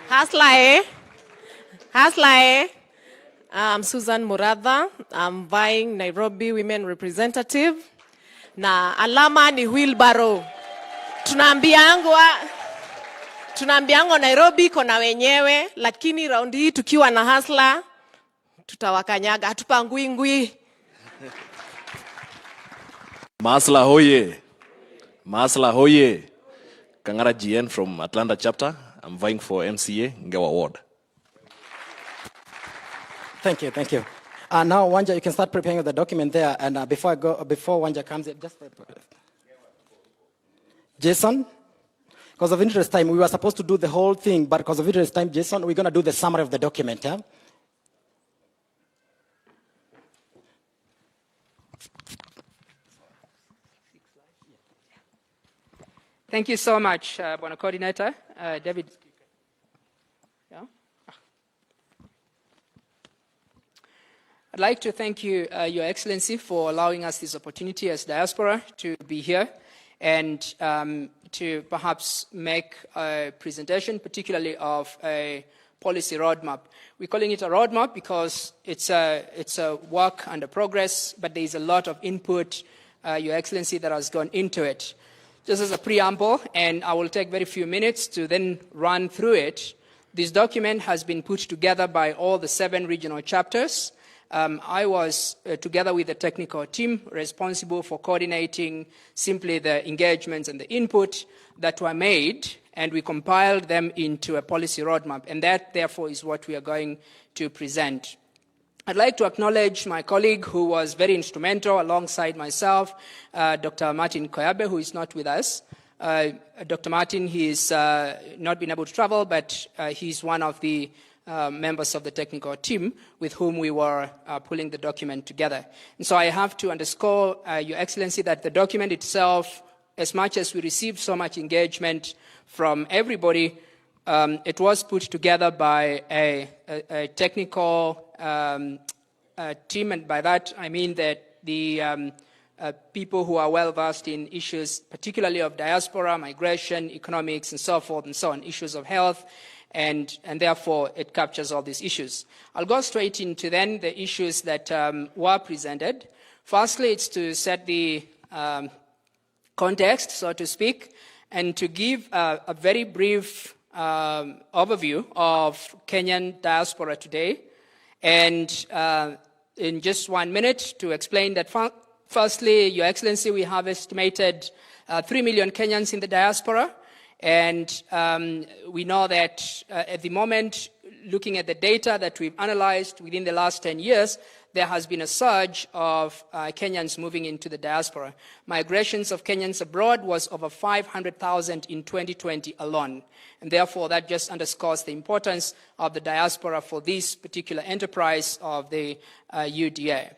Haslae. I'm Susan Muratha. I'm vying Nairobi Women Representative. Na alama ni wheelbarrow. Tunaambiangwa Nairobi kona wenyewe, lakini raundi hii tukiwa na hasla, tutawakanyaga, hatupangui ngui. Masla hoye. Masla hoye. Kangara GN from Atlanta chapter. I'm vying for MCA Ngewa Ward. Thank you. Now, Wanja, you can start preparing the document there. And before Wanja comes in, just Jason, because of interest time, we were supposed to do the whole thing, but because of interest time, Jason, we're going to do the summary of the document. Yeah? Thank you so much, Bwana Coordinator. David. Yeah? I'd like to thank you, Your Excellency, for allowing us this opportunity as Diaspora to be here and to perhaps make a presentation, particularly of a policy roadmap. We're calling it a roadmap because it's a work under progress, but there is a lot of input, Your Excellency, that has gone into it. Just as a preamble, and I will take very few minutes to then run through it, this document has been put together by all the 7 regional chapters. I was, together with the technical team, responsible for coordinating simply the engagements and the input that were made, and we compiled them into a policy roadmap, and that, therefore, is what we are going to present. I'd like to acknowledge my colleague who was very instrumental alongside myself, Dr. Martin Koyabe, who is not with us. Dr. Martin, he's not been able to travel, but he's one of the members of the technical team with whom we were pulling the document together. And so I have to underscore, Your Excellency, that the document itself, as much as we received so much engagement from everybody, it was put together by a technical team, and by that I mean that the people who are well-versed in issues, particularly of diaspora, migration, economics, and so forth and so on, issues of health, and therefore it captures all these issues. I'll go straight into then the issues that were presented. Firstly, it's to set the context, so to speak, and to give a very brief overview of Kenyan diaspora today. And in just 1 minute to explain that, firstly, Your Excellency, we have estimated 3 million Kenyans in the diaspora. And we know that at the moment, looking at the data that we've analyzed within the last 10 years, there has been a surge of Kenyans moving into the diaspora. Migrations of Kenyans abroad was over 500,000 in 2020 alone. And therefore, that just underscores the importance of the diaspora for this particular enterprise of the UDA.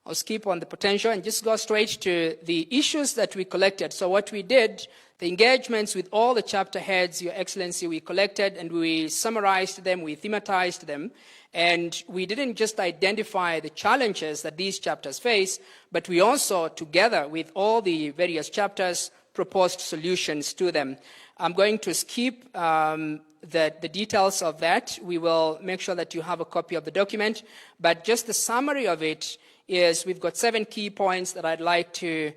I'll skip on the potential and just go straight to the issues that we collected. So what we did, the engagements with all the chapter heads, Your Excellency, we collected and we summarized them, we thematized them, and we didn't just identify the challenges that these chapters face, but we also, together with all the various chapters, proposed solutions to them. I'm going to skip the details of that. We will make sure that you have a copy of the document, but just the summary of it is we've got 7 key points that I'd like to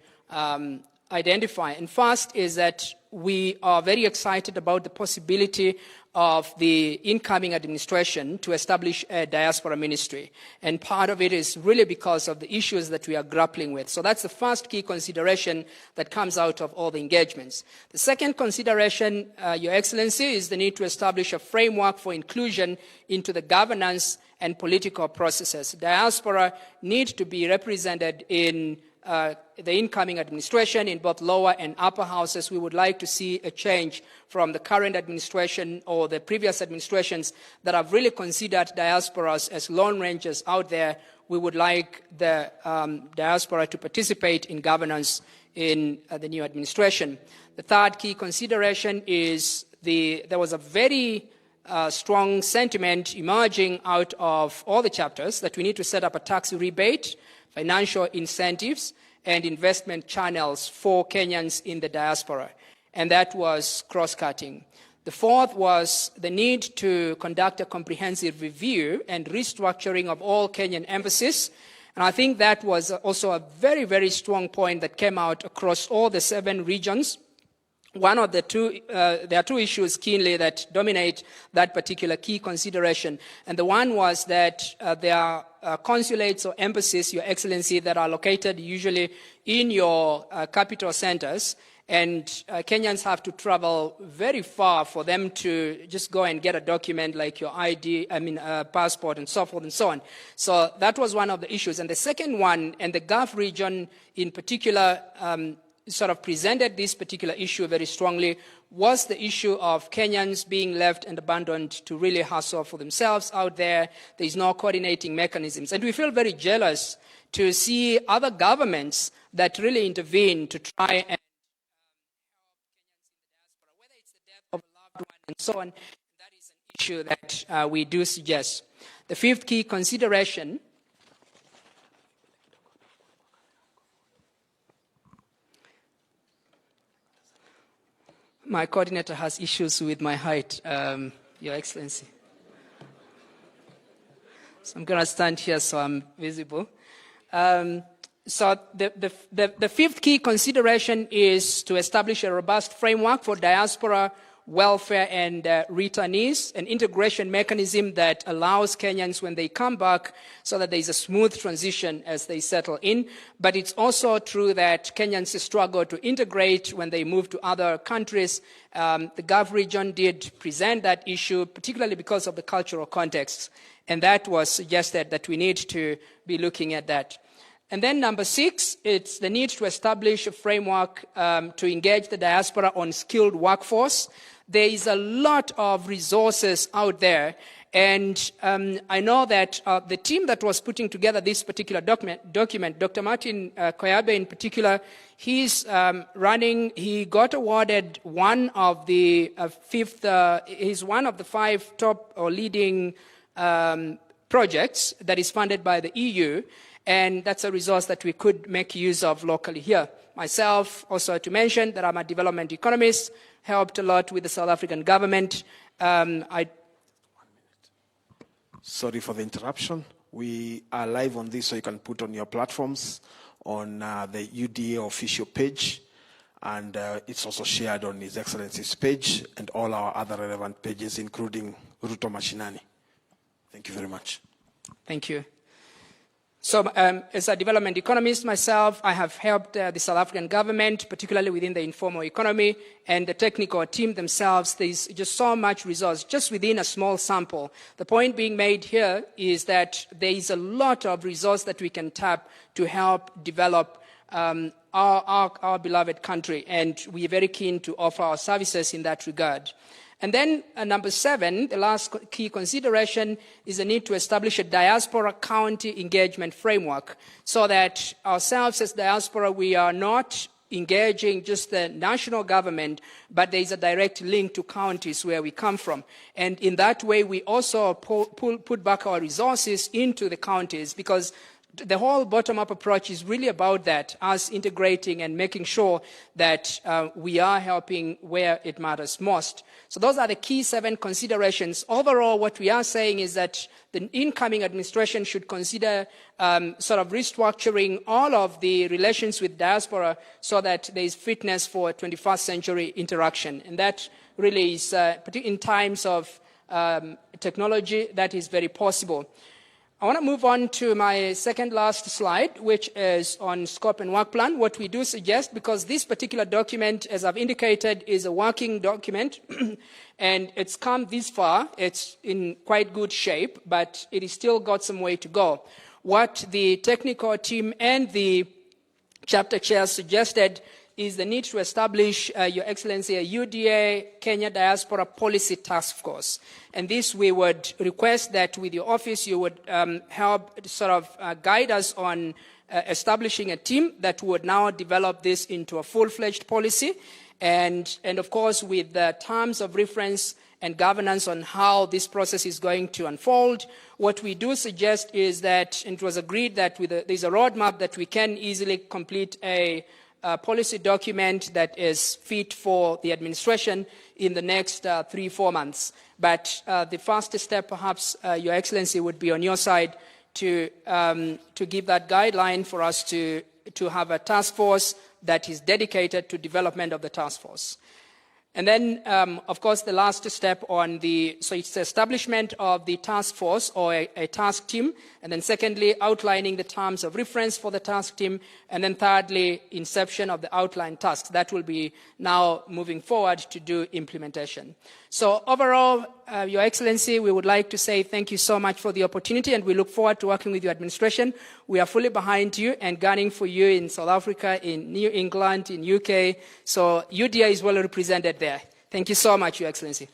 identify. And first is that we are very excited about the possibility of the incoming administration to establish a diaspora ministry. And part of it is really because of the issues that we are grappling with. So that's the first key consideration that comes out of all the engagements. The second consideration, Your Excellency, is the need to establish a framework for inclusion into the governance and political processes. Diaspora need to be represented in the incoming administration in both lower and upper houses. We would like to see a change from the current administration or the previous administrations that have really considered diasporas as lone rangers out there. We would like the diaspora to participate in governance in the new administration. The third key consideration is there was a very strong sentiment emerging out of all the chapters that we need to set up a tax rebate, financial incentives, and investment channels for Kenyans in the diaspora. And that was cross-cutting. The fourth was the need to conduct a comprehensive review and restructuring of all Kenyan embassies. And I think that was also a very, very strong point that came out across all the 7 regions. One of the two, there are 2 issues keenly that dominate that particular key consideration. And the one was that there are consulates or embassies, Your Excellency, that are located usually in your capital centers. And Kenyans have to travel very far for them to just go and get a document like your ID, passport and so forth and so on. So that was one of the issues. And the second one, and the Gulf region in particular, sort of presented this particular issue very strongly, was the issue of Kenyans being left and abandoned to really hustle for themselves out there. There is no coordinating mechanisms. And we feel very jealous to see other governments that really intervene to try and and so on. That is an issue that we do suggest. The fifth key consideration my coordinator has issues with my height, Your Excellency. So I'm going to stand here so I'm visible. So the fifth key consideration is to establish a robust framework for diaspora welfare and returnees, an integration mechanism that allows Kenyans when they come back so that there is a smooth transition as they settle in. But it's also true that Kenyans struggle to integrate when they move to other countries. The Gulf region did present that issue, particularly because of the cultural context. And that was suggested that we need to be looking at that. And then number 6, it's the need to establish a framework to engage the diaspora on skilled workforce. There is a lot of resources out there, and I know that the team that was putting together this particular document, Dr. Martin Koyabe in particular, he's he got awarded one of the he's one of the 5 top or leading projects that is funded by the EU. And that's a resource that we could make use of locally here. Myself, also to mention that I'm a development economist, helped a lot with the South African government. Sorry for the interruption. We are live on this, so you can put on your platforms on the UDA official page. And it's also shared on His Excellency's page and all our other relevant pages, including Ruto Mashinani. Thank you very much. Thank you. So as a development economist myself, I have helped the South African government, particularly within the informal economy, and the technical team themselves. There's just so much resource, just within a small sample. The point being made here is that there is a lot of resource that we can tap to help develop our beloved country, and we are very keen to offer our services in that regard. And then number 7, the last key consideration is the need to establish a diaspora county engagement framework so that ourselves as diaspora, we are not engaging just the national government, but there is a direct link to counties where we come from. And in that way, we also put back our resources into the counties, because the whole bottom-up approach is really about that, us integrating and making sure that we are helping where it matters most. So those are the key 7 considerations. Overall, what we are saying is that the incoming administration should consider sort of restructuring all of the relations with diaspora so that there is fitness for 21st century interaction. And that really is, in times of technology, that is very possible. I want to move on to my second last slide, which is on scope and work plan. What we do suggest, because this particular document, as I've indicated, is a working document, and it's come this far. It's in quite good shape, but it has still got some way to go. What the technical team and the chapter chair suggested is the need to establish, Your Excellency, a UDA Kenya Diaspora Policy Task Force. And this we would request that with your office you would help sort of guide us on establishing a team that would now develop this into a full-fledged policy. And of course, with the terms of reference and governance on how this process is going to unfold. What we do suggest is that, and it was agreed that there's a roadmap that we can easily complete a policy document that is fit for the administration in the next 3-4 months. But the first step, perhaps, Your Excellency, would be on your side to give that guideline for us to have a task force that is dedicated to development of the task force. And then, of course, the last step on so it's the establishment of the task force or a task team. And then secondly, outlining the terms of reference for the task team. And then thirdly, inception of the outlined tasks. That will be now moving forward to do implementation. So overall, Your Excellency, we would like to say thank you so much for the opportunity, and we look forward to working with your administration. We are fully behind you and gunning for you in South Africa, in New England, in UK. So UDA is well represented there. Thank you so much, Your Excellency.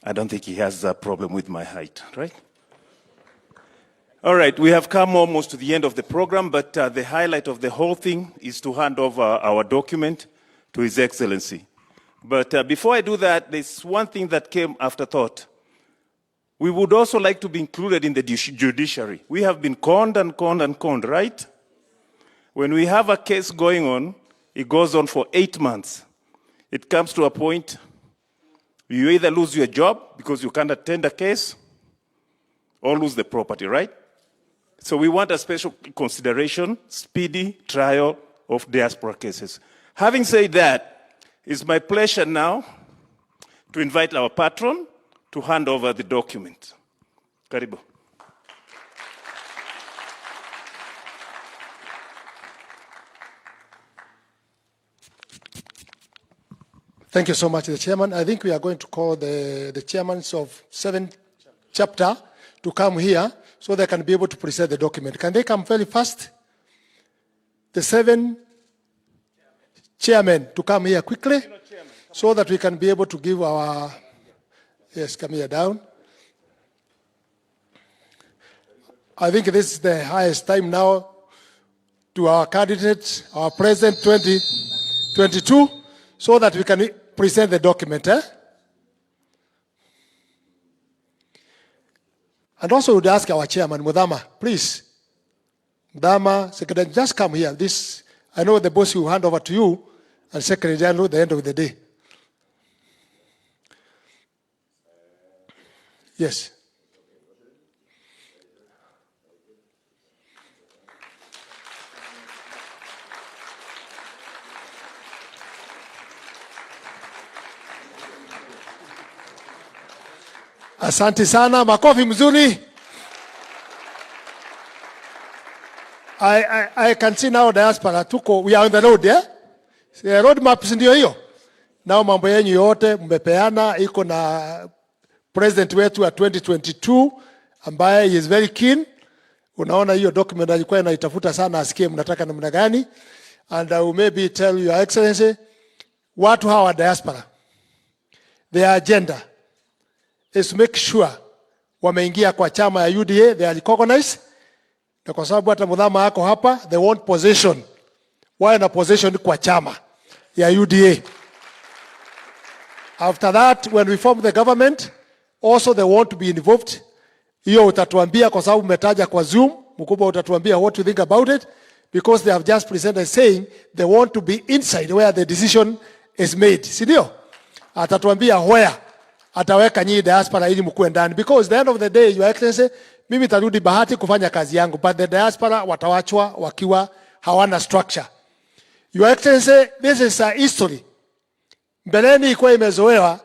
I don't think he has a problem with my height, right? All right, we have come almost to the end of the program, but the highlight of the whole thing is to hand over our document to His Excellency. But before I do that, there's one thing that came after thought. We would also like to be included in the judiciary. We have been conned and conned and conned, right? When we have a case going on, it goes on for 8 months. It comes to a point you either lose your job because you can't attend a case or lose the property, right? So we want a special consideration, speedy trial of diaspora cases. Having said that, it's my pleasure now to invite our patron to hand over the document. Karibu. Thank you so much, the chairman. I think we are going to call the chairmen of 7th chapter to come here so they can be able to present the document. Can they come very fast? The 7 chairmen to come here quickly so that we can be able to give our... Yes, come here down. I think this is the highest time now to our candidate, our president 2022, so that we can present the document. And also would ask our chairman, Mudama, please. Mudama, Secretary, just come here. This, I know the boss will hand over to you, and Secretary General at the end of the day. Yes. Asante sana, makofi mzuri. I can see now diaspora tuko, we are on the road, yeah? The road map ndio hiyo. Nao mambo yenu yote mmepeana, iko na president wetu wa 2022 ambaye is very keen. Unaona hiyo document alikuwa anaitafuta sana asikie mnataka namna gani. And I will maybe tell Your Excellency, watu hawa diaspora, their agenda is to make sure wameingia kwa chama ya UDA, they are recognized. Na kwa sababu hata Mudhama yako hapa, they want possession. Why na possession kwa chama ya UDA. After that, when we form the government, also they want to be involved. Hiyo utatuambia kwa sababu umetaja kwa Zoom, mkubwa utatuambia what you think about it, because they have just presented saying they want to be inside where the decision is made. Si ndio? Atatuambia where ataweka nyinyi diaspora ili mkue ndani, because the end of the day, Your Excellency, mimi tarudi bahati kufanya kazi yangu, but the diaspora watawachwa wakiwa hawana structure. Your Excellency, this is a history. Mbeleni ilikuwa imezoewa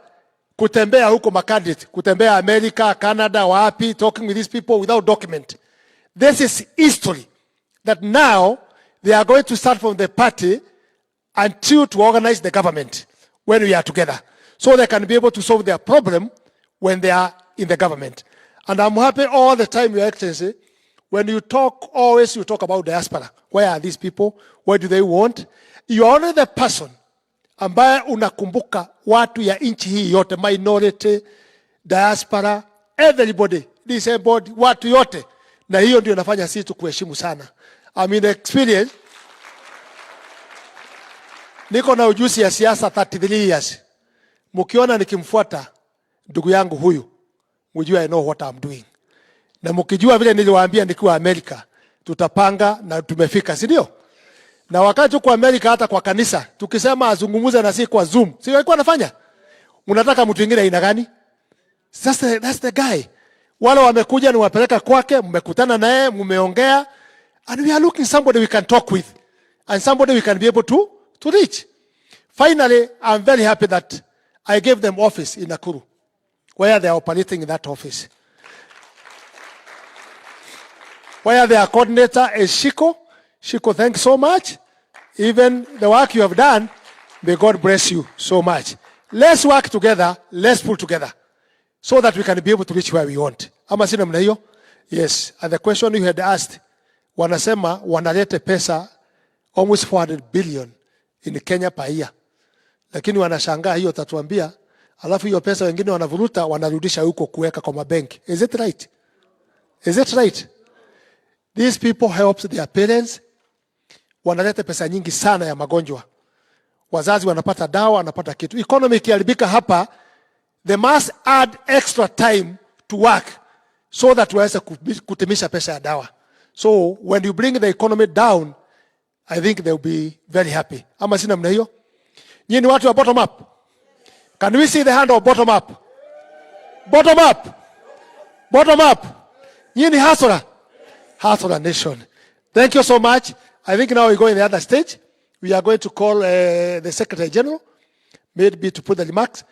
kutembea huko makandidate, kutembea America, Canada, wapi, talking with these people without document. This is history that now they are going to start from the party until to organize the government when we are together, so they can be able to solve their problem when they are in the government. And I'm happy all the time, Your Excellency, when you talk, always you talk about diaspora. Where are these people? What do they want? You are only the person ambaye unakumbuka watu ya nchi hii yote, minority, diaspora, everybody, disabled, watu yote. Na hiyo ndio nafanya sisi kuheshimu sana. I mean, experience. niko na ujuzi ya siasa 33 years. Mkiona nikimfuata ndugu yangu huyu, mjue I know what I'm doing. Na mkijua vile niliwaambia nikiwa Amerika, tutapanga na tumefika, si ndio? Na wakati tuko Amerika hata kwa kanisa, tukisema azungumuze na sisi kwa Zoom, si alikuwa anafanya? Unataka mtu mwingine aina gani? That's the guy. Wale wamekuja ni wapeleka kwake, mmekutana naye, mmeongea, and we are looking somebody we can talk with and somebody we can be able to reach. Finally, I'm very happy that I gave them office in Nakuru, where they are operating in that office. Where their coordinator is Shiko. Shiko, thanks so much. Even the work you have done, may God bless you so much. Let's work together, let's pull together, so that we can be able to reach where we want. Ama sina mna hiyo? Yes, and the question you had asked, wanasema wanalete pesa almost 400 billion in Kenya per year. Lakini wanashangaa hiyo tatuambia, alafu hiyo pesa wengine wanavuruta wanarudisha huko kuweka kwa mabenki. Is it right? Is it right? These people help their parents. Wanaleta pesa nyingi sana ya magonjwa. Wazazi wanapata dawa, wanapata kitu. Economy ikiharibika hapa, they must add extra time to work so that waweze kutimisha pesa ya dawa. So when you bring the economy down, I think they'll be very happy. Ama sina mna hiyo? Nyinyi ni watu wa bottom up. Can we see the hand of bottom up? Bottom up. Bottom up. Nyinyi ni hustler. Hustler nation. Thank you so much. I think now we go in the other stage. We are going to call the Secretary General, maybe to put the remarks.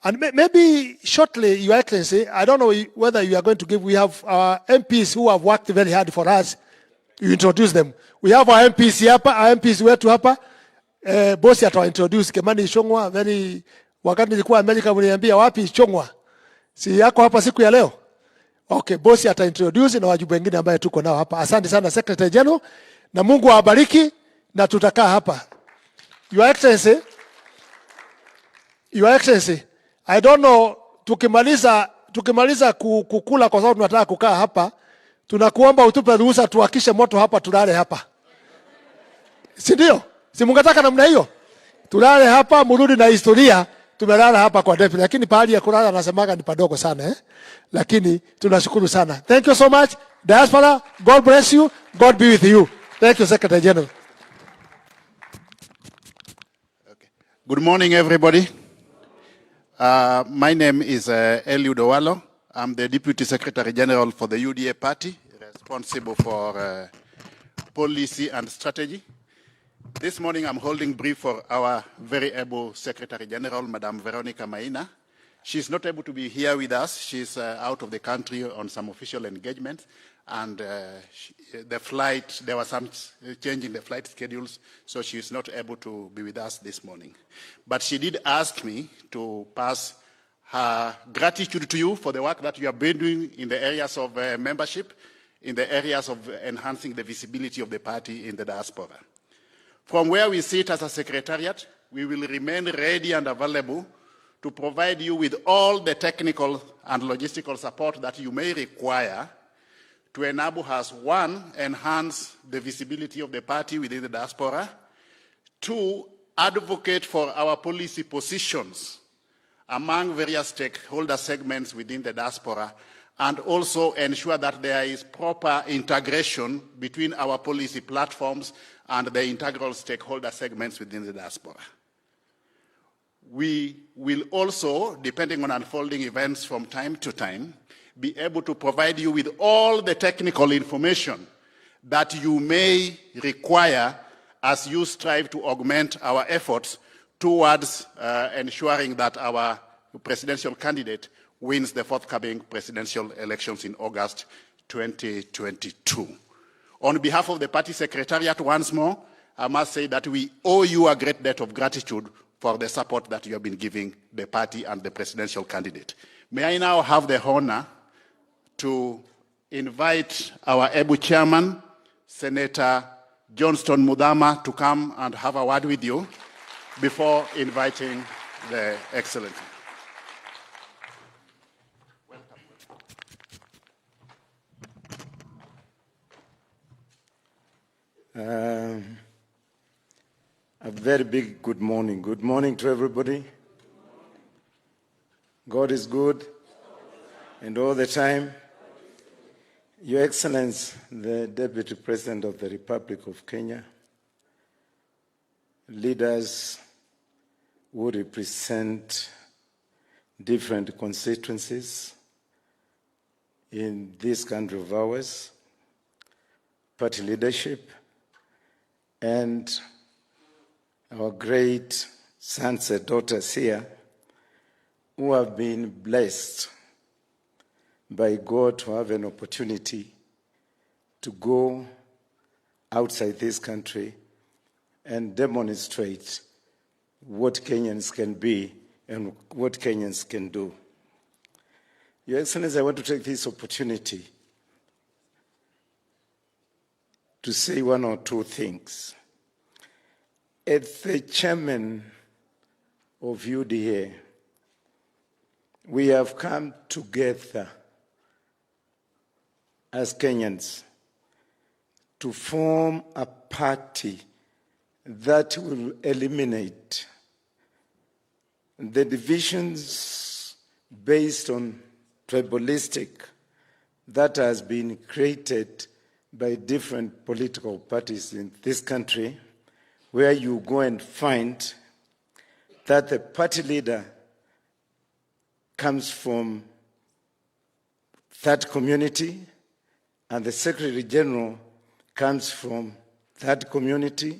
And maybe shortly, Your Excellency, I don't know whether you are going to give, we have our MPs who have worked very hard for us. You introduce them. We have our MPs hapa, our MPs wetu hapa. Bosi atawa introduce Kimani Ichung'wah, very, wakati nilikuwa Amerika mniambia wapi Ichung'wah? Si yako hapa siku ya leo? Okay, bosi ata introduce na wajibu wengine ambaye tuko nao hapa. Asante sana Secretary General, na Mungu awabariki na tutakaa hapa. Your Excellency, I don't know, tukimaliza kukula kwa sababu tunataka kukaa hapa, tunakuomba utupe ruhusa tuwakishe moto hapa, tulale hapa. Si ndio? Si mungetaka namna hiyo? Tulale hapa, murudi na historia, tumelala hapa kwa deputy, lakini pahali ya kulala nasemaga ni padogo sana Lakini tunashukuru sana. Thank you so much. Diaspora, God bless you. God be with you. Thank you, Secretary General. Okay. Good morning, everybody. My name is Eliud Owalo. I'm the Deputy Secretary General for the UDA party, responsible for policy and strategy. This morning, I'm holding brief for our very able Secretary General, Madam Veronica Maina. She's not able to be here with us. She's out of the country on some official engagements, and the flight, there was some change in the flight schedules, so she's not able to be with us this morning. But she did ask me to pass her gratitude to you for the work that you have been doing in the areas of membership, in the areas of enhancing the visibility of the party in the diaspora. From where we sit as a secretariat, we will remain ready and available to provide you with all the technical and logistical support that you may require to enable us, one, enhance the visibility of the party within the diaspora, two, advocate for our policy positions among various stakeholder segments within the diaspora, and also ensure that there is proper integration between our policy platforms and the integral stakeholder segments within the diaspora. We will also, depending on unfolding events from time to time, be able to provide you with all the technical information that you may require as you strive to augment our efforts towards ensuring that our presidential candidate wins the forthcoming presidential elections in August 2022. On behalf of the party secretariat, once more, I must say that we owe you a great debt of gratitude for the support that you have been giving the party and the presidential candidate. May I now have the honor to invite our able chairman, Senator Johnston Mudama, to come and have a word with you before inviting the Excellency. A very big good morning. Good morning to everybody. God is good, and all the time. Your Excellency, the Deputy President of the Republic of Kenya, leaders who represent different constituencies in this country of ours, party leadership, and our great sons and daughters here who have been blessed by God to have an opportunity to go outside this country and demonstrate what Kenyans can be and what Kenyans can do. Your Excellency, I want to take this opportunity to say one or two things. As the chairman of UDA, we have come together as Kenyans to form a party that will eliminate the divisions based on tribalistic that has been created by different political parties in this country, where you go and find that the party leader comes from that community and the Secretary General comes from that community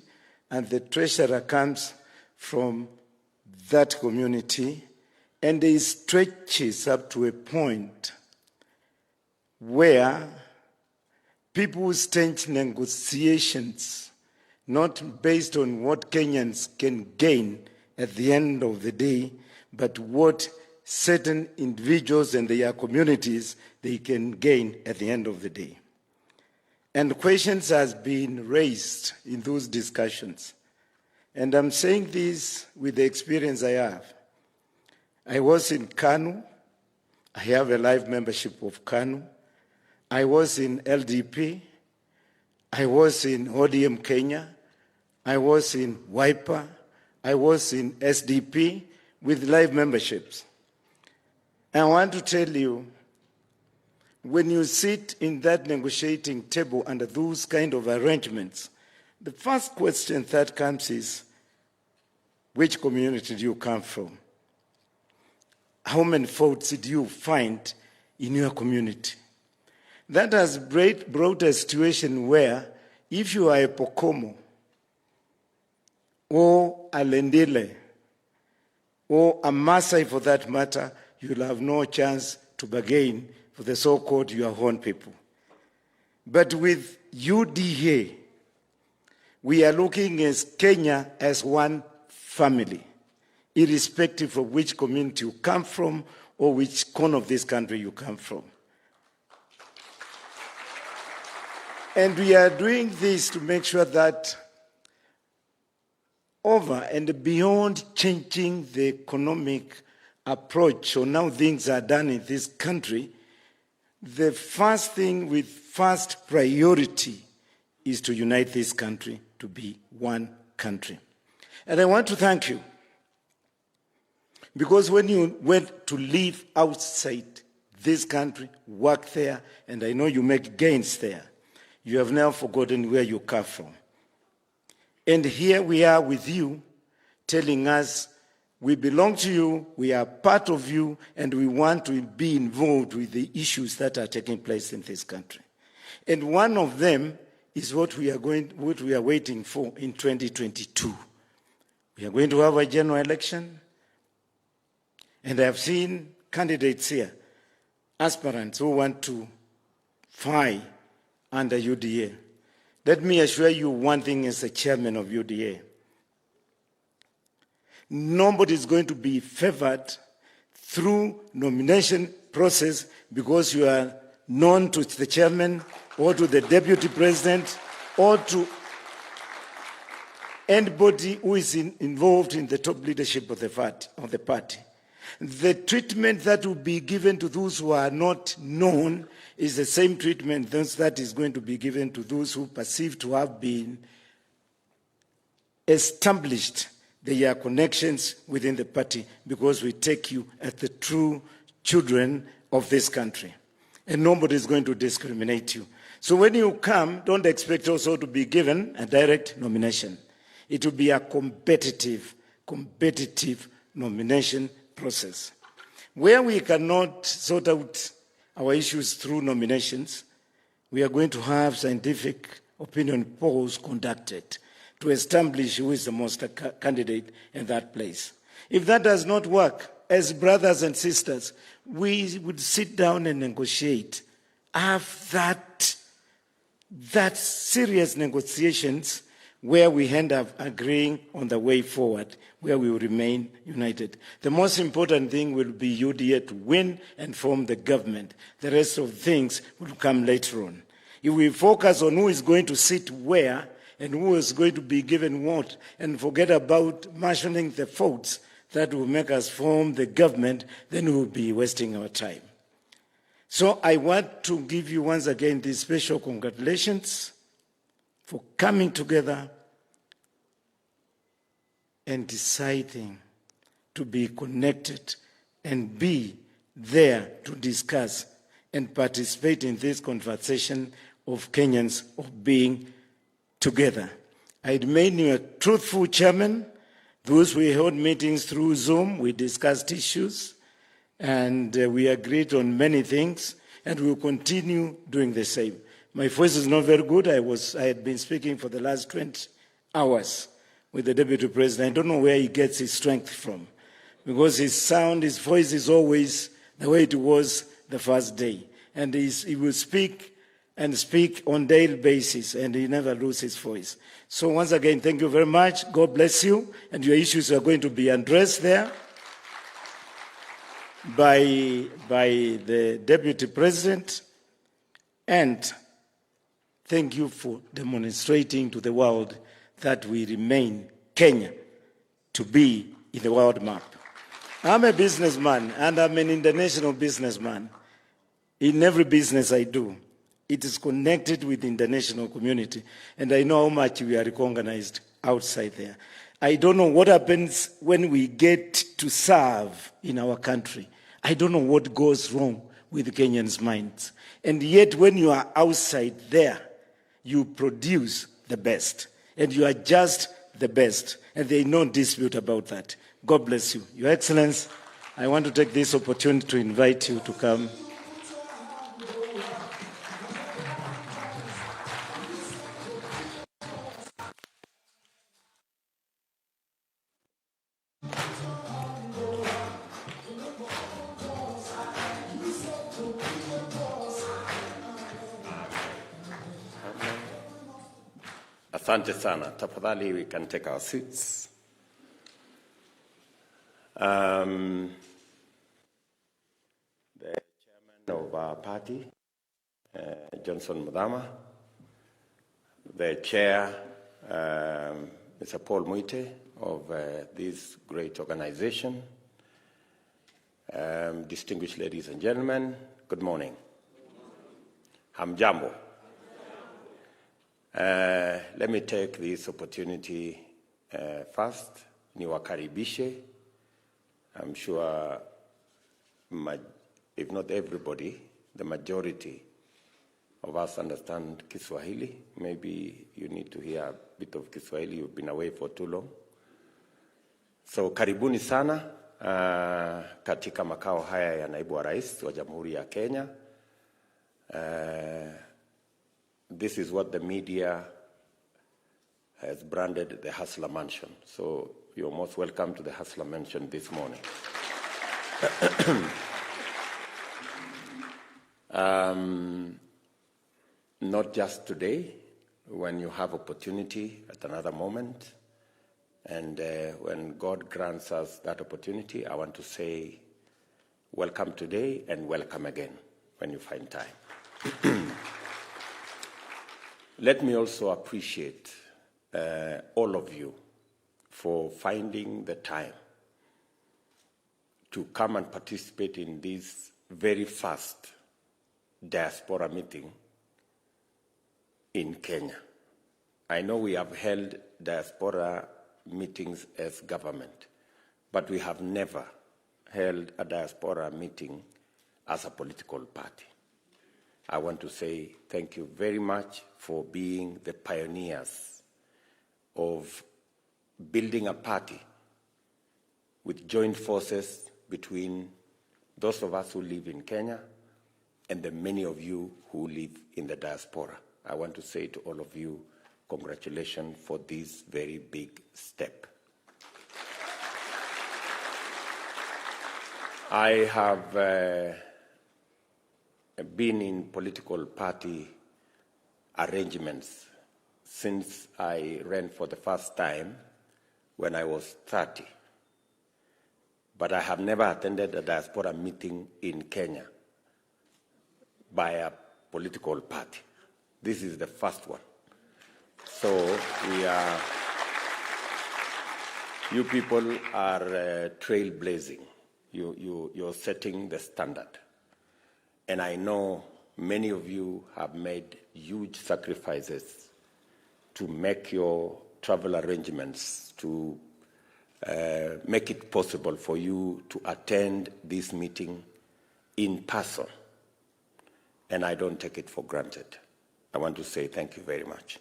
and the Treasurer comes from that community, and it stretches up to a point where people stage negotiations not based on what Kenyans can gain at the end of the day, but what certain individuals and their communities they can gain at the end of the day. And questions have been raised in those discussions. And I'm saying this with the experience I have. I was in KANU. I have a live membership of KANU. I was in LDP. I was in ODM Kenya. I was in WIPA. I was in SDP with live memberships. I want to tell you, when you sit in that negotiating table under those kind of arrangements, the first question that comes is, which community do you come from? How many faults did you find in your community? That has brought a situation where if you are a Pokomo or a Lendile or a Maasai for that matter, you'll have no chance to bargain for the so-called your own people. But with UDA, we are looking at Kenya as one family, irrespective of which community you come from or which corner of this country you come from. And we are doing this to make sure that over and beyond changing the economic approach on how things are done in this country, the first thing with first priority is to unite this country to be one country. And I want to thank you, because when you went to live outside this country, work there, and I know you make gains there, you have never forgotten where you come from. And here we are with you, telling us we belong to you, we are part of you, and we want to be involved with the issues that are taking place in this country. And one of them is what we are waiting for in 2022. We are going to have a general election, and I have seen candidates here, aspirants who want to fight under UDA. Let me assure you one thing as the chairman of UDA. Nobody is going to be favored through nomination process because you are known to the chairman or to the deputy president or to anybody who is involved in the top leadership of the party. The treatment that will be given to those who are not known is the same treatment that is going to be given to those who perceive to have been established their connections within the party, because we take you as the true children of this country. And nobody is going to discriminate you. So when you come, don't expect also to be given a direct nomination. It will be a competitive nomination process. Where we cannot sort out our issues through nominations, we are going to have scientific opinion polls conducted to establish who is the most candidate in that place. If that does not work, as brothers and sisters, we would sit down and negotiate, have that serious negotiations where we end up agreeing on the way forward, where we will remain united. The most important thing will be UDA to win and form the government. The rest of things will come later on. If we focus on who is going to sit where and who is going to be given what, and forget about marshalling the votes that will make us form the government, then we will be wasting our time. So I want to give you once again these special congratulations for coming together and deciding to be connected and be there to discuss and participate in this conversation of Kenyans of being together. I made you a truthful chairman. Those we held meetings through Zoom, we discussed issues, and we agreed on many things, and we will continue doing the same. My voice is not very good. I had been speaking for the last 20 hours with the Deputy President. I don't know where he gets his strength from, because his sound, his voice is always the way it was the first day. And he will speak and speak on a daily basis, and he never loses his voice. So once again, thank you very much. God bless you, and your issues are going to be addressed there by the Deputy President. And thank you for demonstrating to the world that we remain Kenya to be in the world map. I'm a businessman, and I'm an international businessman. In every business I do, it is connected with the international community, and I know how much we are recognized outside there. I don't know what happens when we get to serve in our country. I don't know what goes wrong with Kenyans' minds. And yet, when you are outside there, you produce the best, and you are just the best, and there is no dispute about that. God bless you. Your Excellency, I want to take this opportunity to invite you to come. Asante sana. Tafadhali, we can take our seats. The chairman of our party, Johnson Mudama, the chair, Mr. Paul Muite, of this great organization, distinguished ladies and gentlemen, good morning. Hamjambo. Let me take this opportunity first, niwakaribishe. I'm sure, if not everybody, the majority of us understand Kiswahili. Maybe you need to hear a bit of Kiswahili. You've been away for too long. So karibuni sana katika makao haya ya naibu wa rais wa Jamhuri ya Kenya. This is what the media has branded the Hustler Mansion. So you're most welcome to the Hustler Mansion this morning. Not just today, when you have opportunity at another moment, and when God grants us that opportunity, I want to say welcome today and welcome again when you find time. Let me also appreciate all of you for finding the time to come and participate in this very first Diaspora meeting in Kenya. I know we have held diaspora meetings as government, but we have never held a diaspora meeting as a political party. I want to say thank you very much for being the pioneers of building a party with joint forces between those of us who live in Kenya and the many of you who live in the diaspora. I want to say to all of you, congratulations for this very big step. I have been in political party arrangements since I ran for the first time when I was 30. But I have never attended a diaspora meeting in Kenya by a political party. This is the first one. So you people are trailblazing. You're setting the standard. And I know many of you have made huge sacrifices to make your travel arrangements, to make it possible for you to attend this meeting in person. And I don't take it for granted. I want to say thank you very much.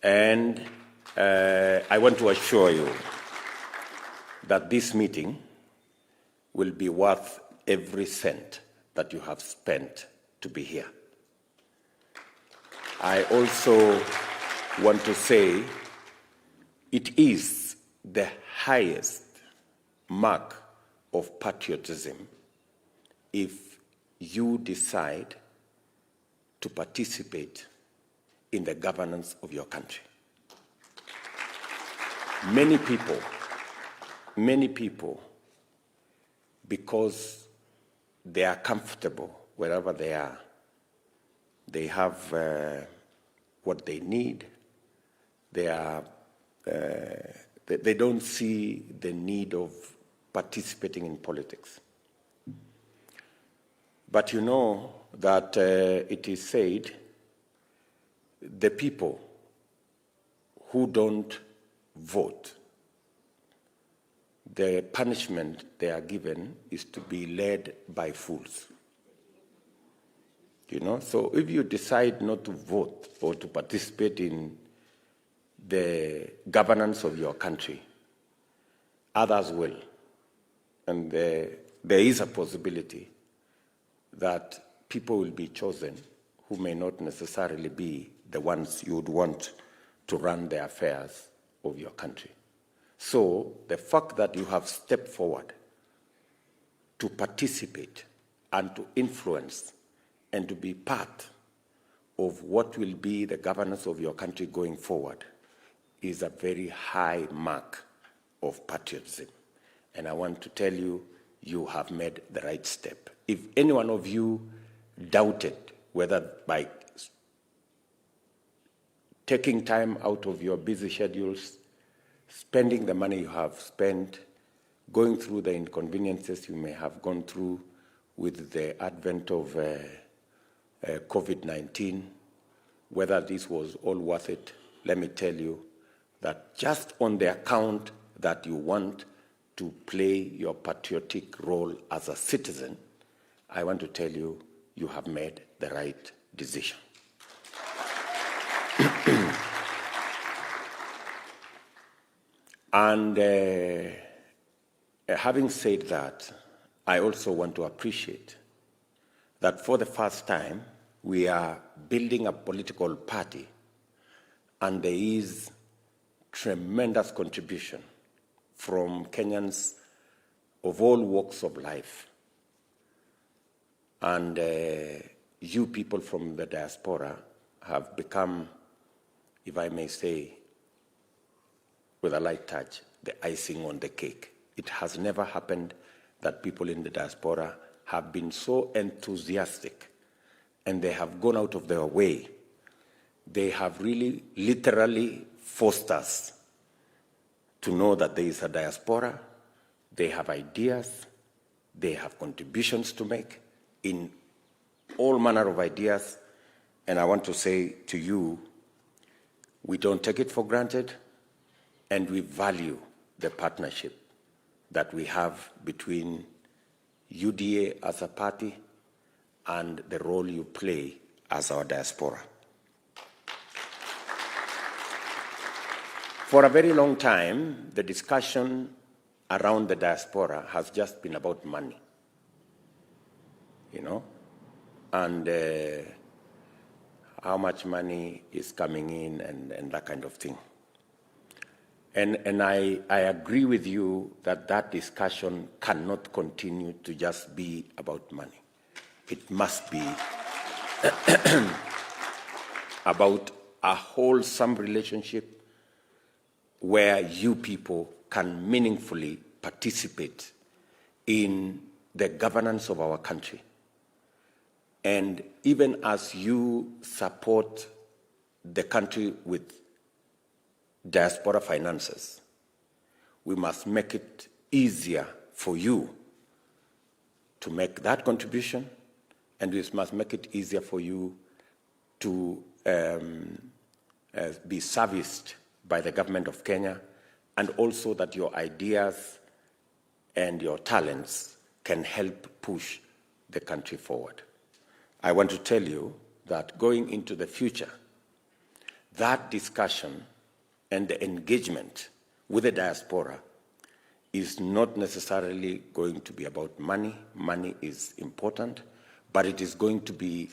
And I want to assure you that this meeting will be worth every cent that you have spent to be here. I also want to say it is the highest mark of patriotism if you decide to participate in the governance of your country. Many people, because they are comfortable wherever they are, they have what they need, they don't see the need of participating in politics. But you know that it is said the people who don't vote, the punishment they are given is to be led by fools. You know, so if you decide not to vote or to participate in the governance of your country, others will. And there is a possibility that people will be chosen who may not necessarily be the ones you would want to run the affairs of your country. So the fact that you have stepped forward to participate and to influence and to be part of what will be the governance of your country going forward is a very high mark of patriotism. And I want to tell you, you have made the right step. If any one of you doubted whether by taking time out of your busy schedules, spending the money you have spent, going through the inconveniences you may have gone through with the advent of COVID-19, whether this was all worth it, let me tell you that just on the account that you want to play your patriotic role as a citizen, I want to tell you, you have made the right decision. And having said that, I also want to appreciate that for the first time, we are building a political party, and there is tremendous contribution from Kenyans of all walks of life. And you people from the diaspora have become, if I may say, with a light touch, the icing on the cake. It has never happened that people in the diaspora have been so enthusiastic and they have gone out of their way. They have really literally forced us to know that there is a diaspora, they have ideas, they have contributions to make in all manner of ideas. And I want to say to you, We don't take it for granted, and we value the partnership that we have between UDA as a party and the role you play as our diaspora. For a very long time, the discussion around the diaspora has just been about money, and how much money is coming in and that kind of thing. And I agree with you that that discussion cannot continue to just be about money. It must be about a wholesome relationship where you people can meaningfully participate in the governance of our country. And even as you support the country with diaspora finances, we must make it easier for you to make that contribution, and we must make it easier for you to be serviced by the government of Kenya, and also that your ideas and your talents can help push the country forward. I want to tell you that going into the future, that discussion and the engagement with the diaspora is not necessarily going to be about money. Money is important, but it is going to be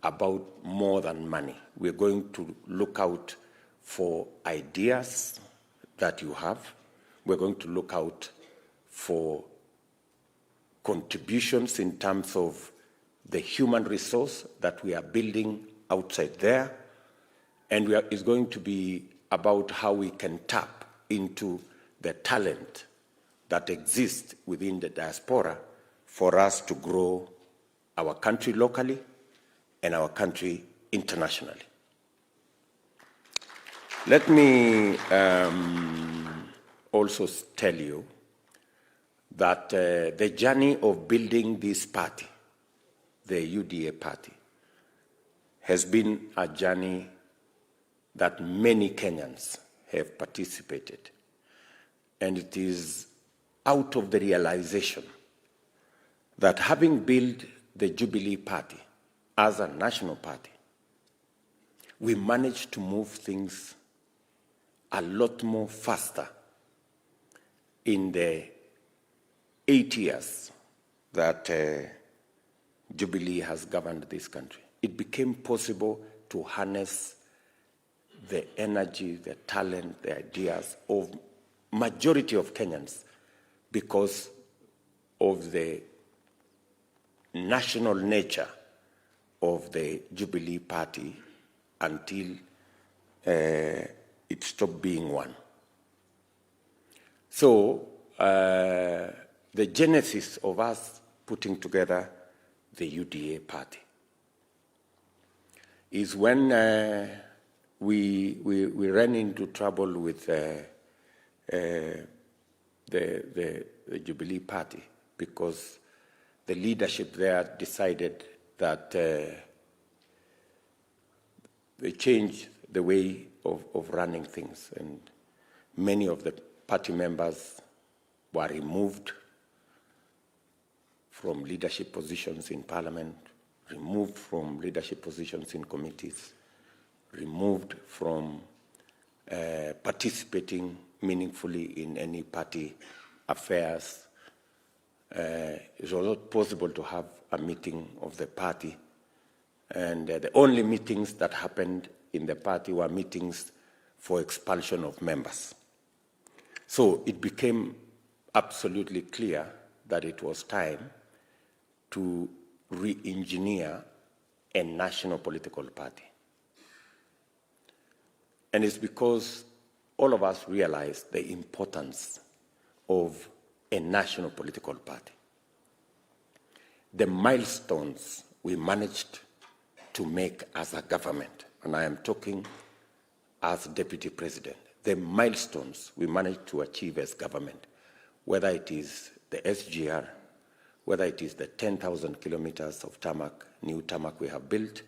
about more than money. We're going to look out for ideas that you have. We're going to look out for contributions in terms of the human resource that we are building outside there. And it's going to be about how we can tap into the talent that exists within the diaspora for us to grow our country locally and our country internationally. Let me also tell you that the journey of building this party, the UDA party, has been a journey that many Kenyans have participated. And it is out of the realization that having built the Jubilee Party as a national party, we managed to move things a lot more faster in the 8 years that Jubilee has governed this country. It became possible to harness the energy, the talent, the ideas of majority of Kenyans because of the national nature of the Jubilee Party until it stopped being one. So the genesis of us putting together the UDA party is when we ran into trouble with the Jubilee Party because the leadership there decided that they changed the way of running things, and many of the party members were removed from leadership positions in parliament, removed from leadership positions in committees, removed from participating meaningfully in any party affairs. It was not possible to have a meeting of the party, and the only meetings that happened in the party were meetings for expulsion of members. So it became absolutely clear that it was time to re-engineer a national political party. And it's because all of us realized the importance of a national political party. The milestones we managed to make as a government, and I am talking as deputy president, the milestones we managed to achieve as government, whether it is the SGR, whether it is the 10,000 kilometers of tarmac, new tarmac we have built,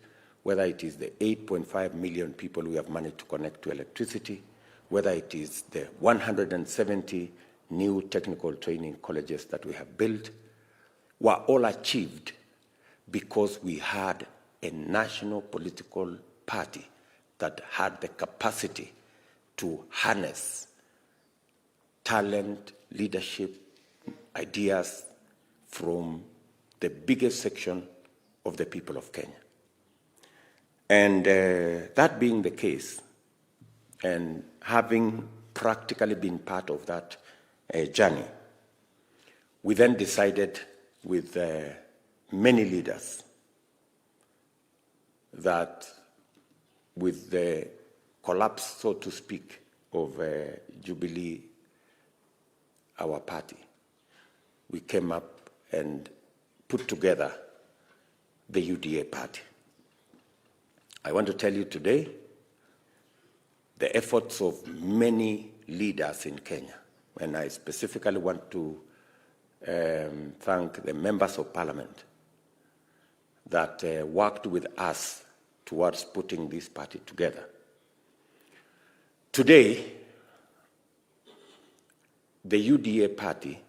whether it is the 8.5 million people we have managed to connect to electricity, whether it is the 170 new technical training colleges that we have built, were all achieved because we had a national political party that had the capacity to harness talent, leadership, ideas from the biggest section of the people of Kenya. And that being the case, and having practically been part of that journey, we then decided with many leaders that with the collapse, so to speak, of Jubilee, our party, we came up and put together the UDA party. I want to tell you today the efforts of many leaders in Kenya, and I specifically want to thank the members of parliament that worked with us towards putting this party together. Today, the UDA party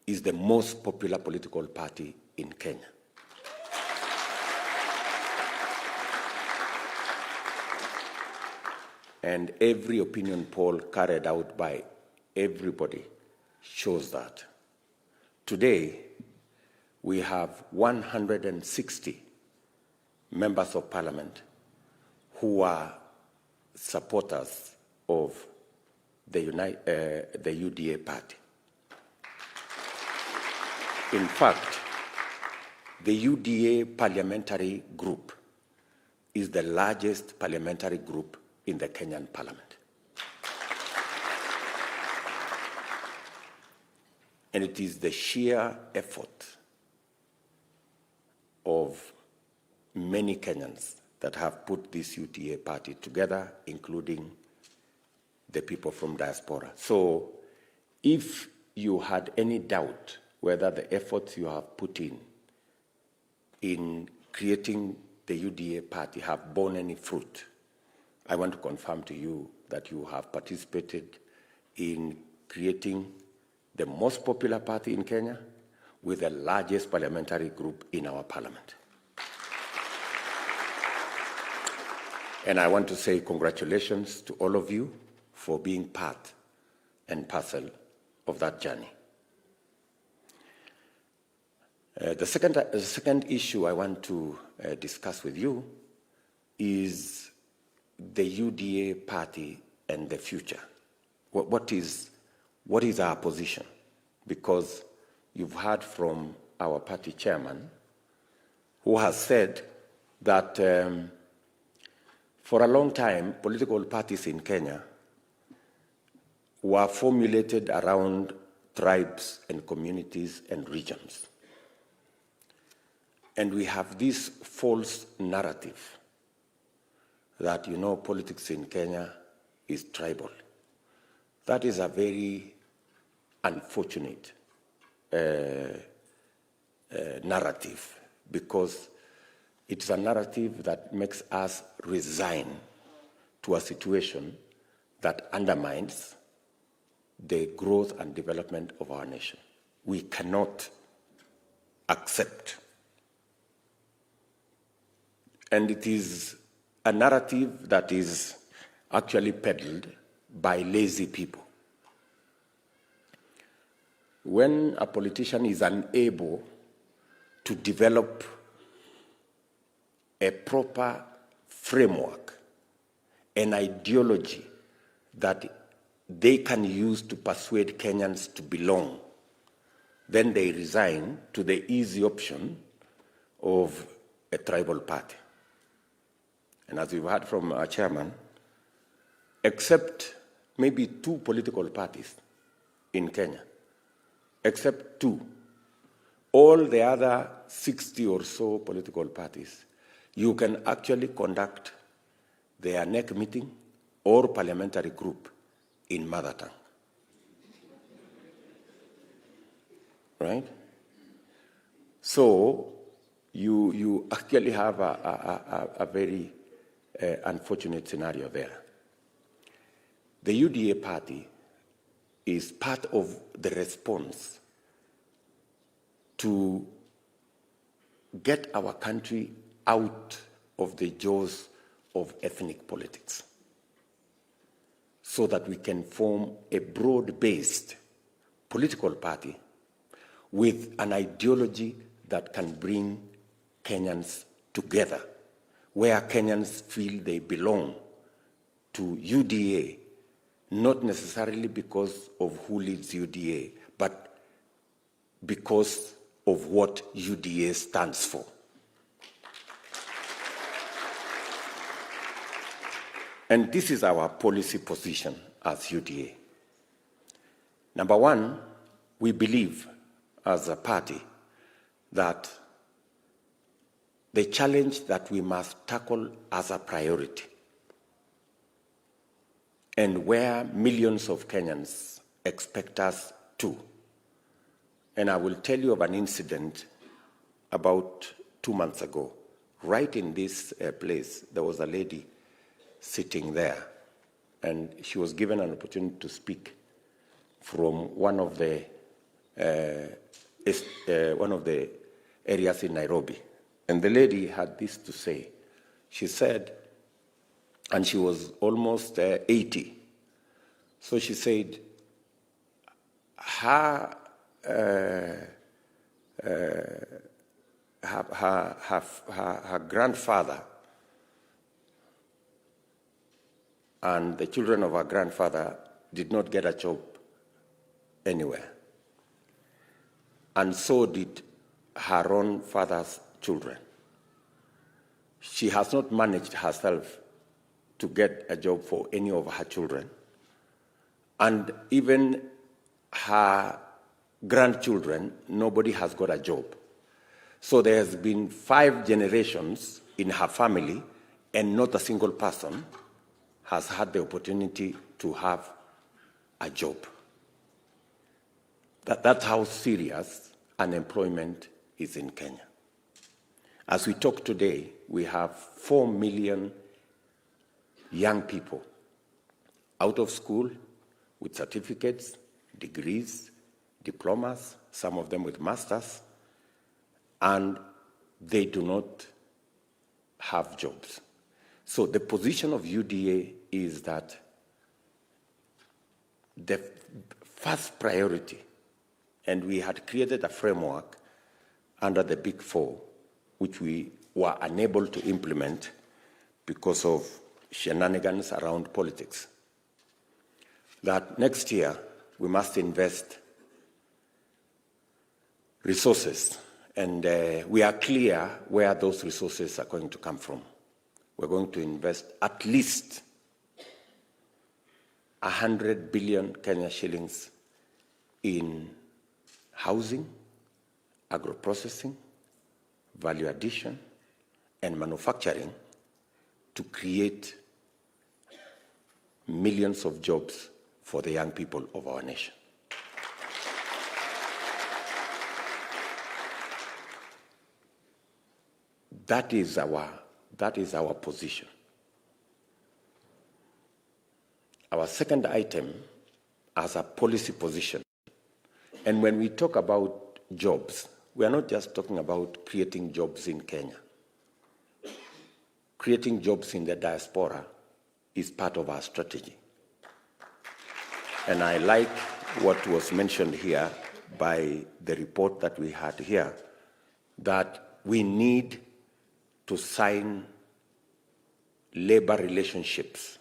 is the most popular political party in Kenya. And every opinion poll carried out by everybody shows that. Today, we have 160 members of parliament who are supporters of the UDA party. In fact, the UDA parliamentary group is the largest parliamentary group in the Kenyan parliament. And it is the sheer effort of many Kenyans that have put this UDA party together, including the people from Diaspora. So if you had any doubt whether the efforts you have put in creating the UDA party have borne any fruit, I want to confirm to you that you have participated in creating the most popular party in Kenya with the largest parliamentary group in our parliament. And I want to say congratulations to all of you for being part and parcel of that journey. The second issue I want to discuss with you is the UDA party and the future. What is our position? Because you've heard from our party chairman, who has said that for a long time, political parties in Kenya were formulated around tribes and communities and regions. And we have this false narrative that, you know, politics in Kenya is tribal. That is a very unfortunate narrative, because it's a narrative that makes us resign to a situation that undermines the growth and development of our nation. We cannot accept. And it is a narrative that is actually peddled by lazy people. When a politician is unable to develop a proper framework, an ideology that they can use to persuade Kenyans to belong, then they resign to the easy option of a tribal party. And as we've heard from our chairman, except maybe 2 political parties in Kenya, except 2, all the other 60 or so political parties, you can actually conduct their NEC meeting or parliamentary group in mother tongue. Right? So you actually have a very unfortunate scenario there. The UDA party is part of the response to get our country out of the jaws of ethnic politics so that we can form a broad-based political party with an ideology that can bring Kenyans together, where Kenyans feel they belong to UDA, not necessarily because of who leads UDA, but because of what UDA stands for. And this is our policy position as UDA. Number one, we believe as a party that the challenge that we must tackle as a priority, and where millions of Kenyans expect us to. And I will tell you of an incident about 2 months ago. Right in this place, there was a lady sitting there, and she was given an opportunity to speak from one of the areas in Nairobi. And the lady had this to say. She said, and she was almost 80. So she said, her grandfather and the children of her grandfather did not get a job anywhere. And so did her own father's children. She has not managed herself to get a job for any of her children. And even her grandchildren, nobody has got a job. So there has been 5 generations in her family, and not a single person has had the opportunity to have a job. That's how serious unemployment is in Kenya. As we talk today, we have 4 million young people out of school with certificates, degrees, diplomas, some of them with masters, and they do not have jobs. So the position of UDA is that the first priority, and we had created a framework under the Big Four, which we were unable to implement because of shenanigans around politics, that next year we must invest resources, and we are clear where those resources are going to come from. We're going to invest at least 100 billion Kenya shillings in housing, agro-processing, value addition, and manufacturing to create millions of jobs for the young people of our nation. That is our position. Our second item as a policy position, and when we talk about jobs, we are not just talking about creating jobs in Kenya. Creating jobs in the diaspora is part of our strategy. And I like what was mentioned here by the report that we had here, that we need to sign labor relationships,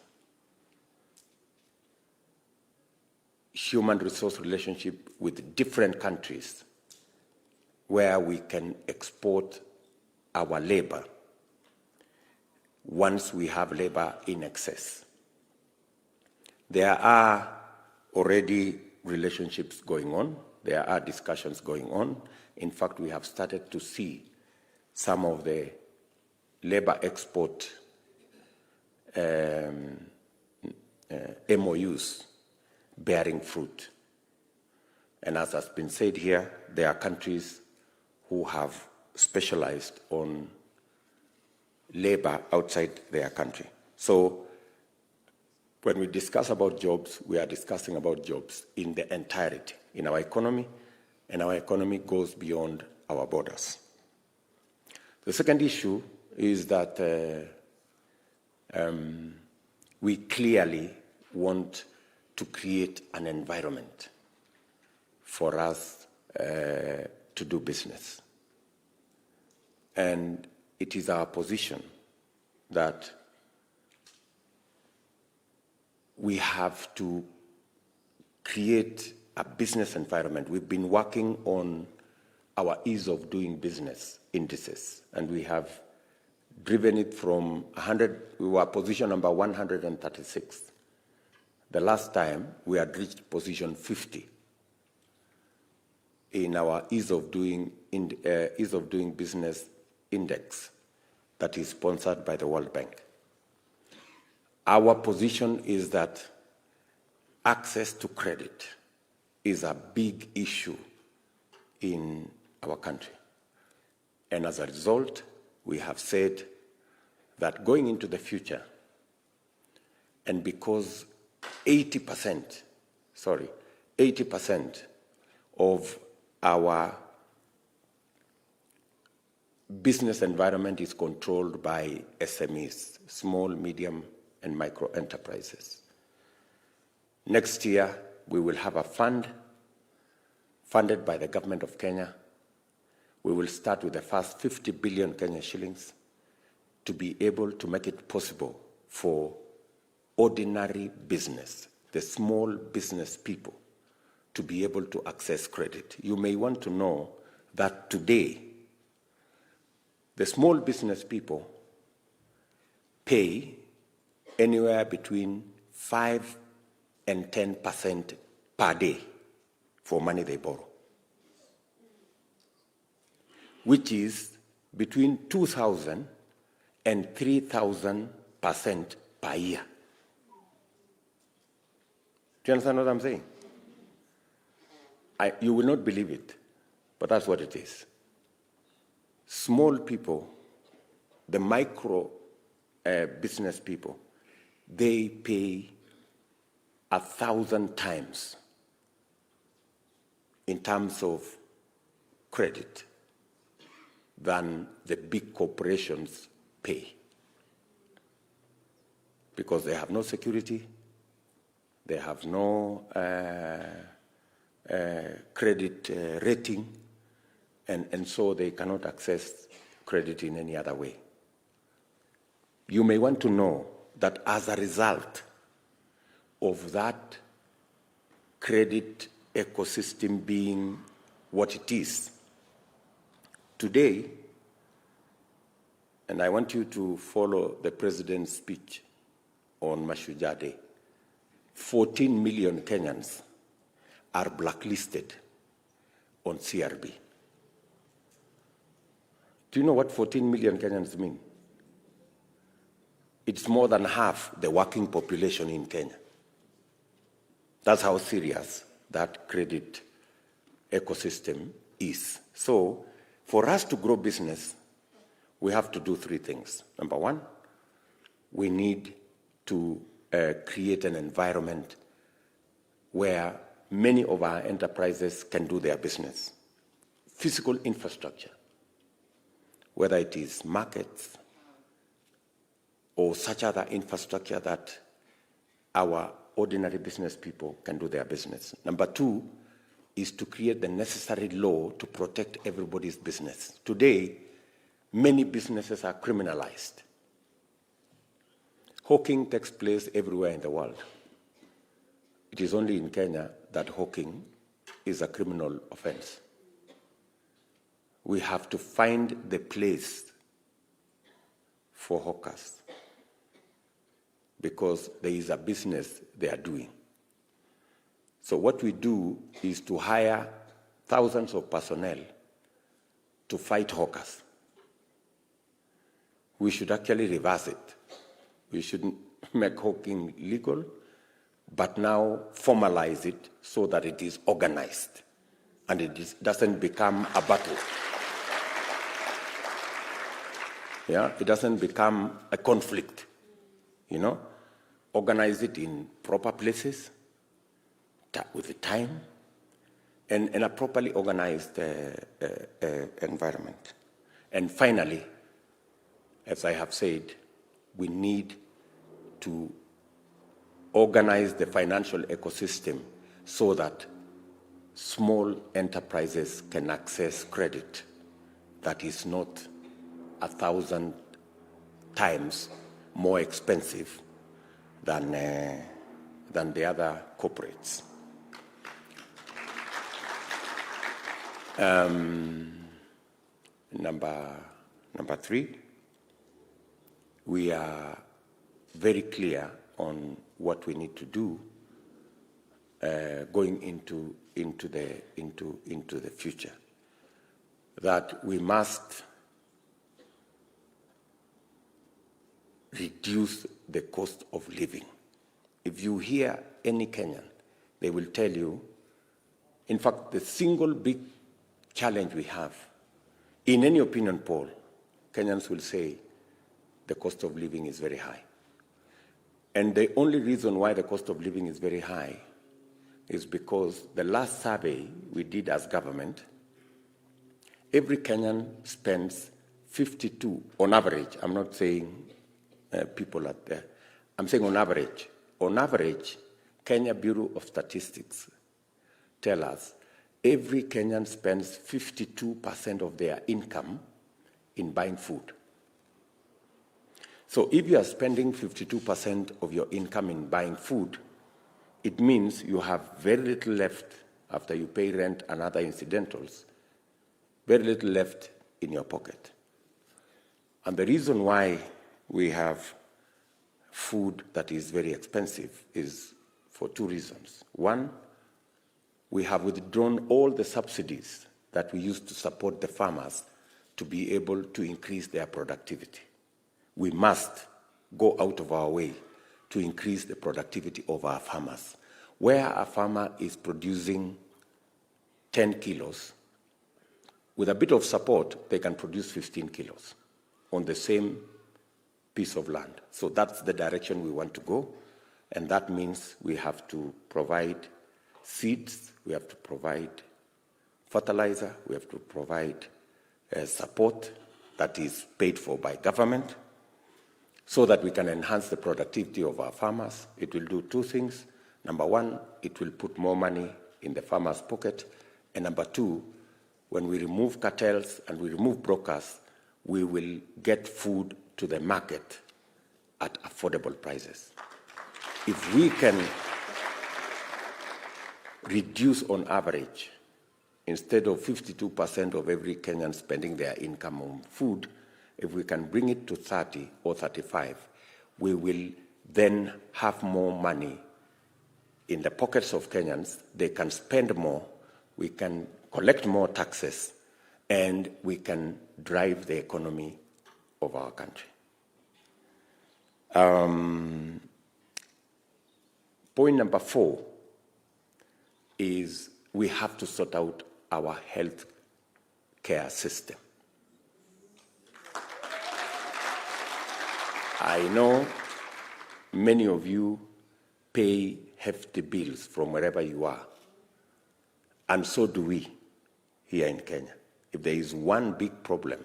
human resource relationship with different countries where we can export our labor once we have labor in excess. There are already relationships going on. There are discussions going on. In fact, we have started to see some of the labor export MOUs bearing fruit. And as has been said here, there are countries who have specialized on labor outside their country. So when we discuss about jobs, we are discussing about jobs in the entirety, in our economy, and our economy goes beyond our borders. The second issue is that we clearly want to create an environment for us to do business. And it is our position that we have to create a business environment. We've been working on our ease of doing business indices, and we have driven it from 100, we were position number 136. The last time we had reached position 50 in our ease of doing business index that is sponsored by the World Bank. Our position is that access to credit is a big issue in our country. And as a result, we have said that going into the future, and because 80% of our business environment is controlled by SMEs, small, medium, and micro enterprises. Next year, we will have a fund funded by the government of Kenya. We will start with the first 50 billion Kenya shillings to be able to make it possible for ordinary business, the small business people, to be able to access credit. You may want to know that today, the small business people pay anywhere between 5 and 10% per day for money they borrow, which is between 2,000 and 3,000% per year. Do you understand what I'm saying? You will not believe it, but that's what it is. Small people, the micro business people, they pay 1,000 times in terms of credit than the big corporations pay, because they have no security, they have no credit rating, and so they cannot access credit in any other way. You may want to know that as a result of that credit ecosystem being what it is today, and I want you to follow the president's speech on Mashujaa Day, 14 million Kenyans are blacklisted on CRB. Do you know what 14 million Kenyans mean? It's more than half the working population in Kenya. That's how serious that credit ecosystem is. So, for us to grow business, we have to do three things. Number one, we need to create an environment where many of our enterprises can do their business. Physical infrastructure, whether it is markets or such other infrastructure that our ordinary business people can do their business. Number two is to create the necessary law to protect everybody's business. Today, many businesses are criminalized. Hawking takes place everywhere in the world. It is only in Kenya that hawking is a criminal offense. We have to find the place for hawkers, because there is a business they are doing. So what we do is to hire thousands of personnel to fight hawkers. We should actually reverse it. We shouldn't make hawking legal, but now formalize it so that it is organized and it doesn't become a battle. Yeah, it doesn't become a conflict. Organize it in proper places, with the time, and a properly organized environment. And finally, as I have said, we need to organize the financial ecosystem so that small enterprises can access credit that is not 1,000 times more expensive than the other corporates. Number 3, we are very clear on what we need to do going into the future. That we must reduce the cost of living. If you hear any Kenyan, they will tell you, in fact, the single big challenge we have, in any opinion poll, Kenyans will say the cost of living is very high. And the only reason why the cost of living is very high is because the last survey we did as government, every Kenyan spends 52, on average, I'm not saying people out there, I'm saying on average. On average, Kenya Bureau of Statistics tell us every Kenyan spends 52% of their income in buying food. So if you are spending 52% of your income in buying food, it means you have very little left after you pay rent and other incidentals, very little left in your pocket. And the reason why we have food that is very expensive is for 2 reasons. One, we have withdrawn all the subsidies that we used to support the farmers to be able to increase their productivity. We must go out of our way to increase the productivity of our farmers. Where a farmer is producing 10 kilos, with a bit of support, they can produce 15 kilos on the same piece of land. So that's the direction we want to go, and that means we have to provide seeds, we have to provide fertilizer, we have to provide support that is paid for by government so that we can enhance the productivity of our farmers. It will do 2 things. Number 1, it will put more money in the farmer's pocket. And number 2, when we remove cartels and we remove brokers, we will get food to the market at affordable prices. If we can reduce on average, instead of 52% of every Kenyan spending their income on food, if we can bring it to 30 or 35, we will then have more money in the pockets of Kenyans. They can spend more, we can collect more taxes, and we can drive the economy of our country. Point number 4 is we have to sort out our health care system. I know many of you pay hefty bills from wherever you are, and so do we here in Kenya. If there is one big problem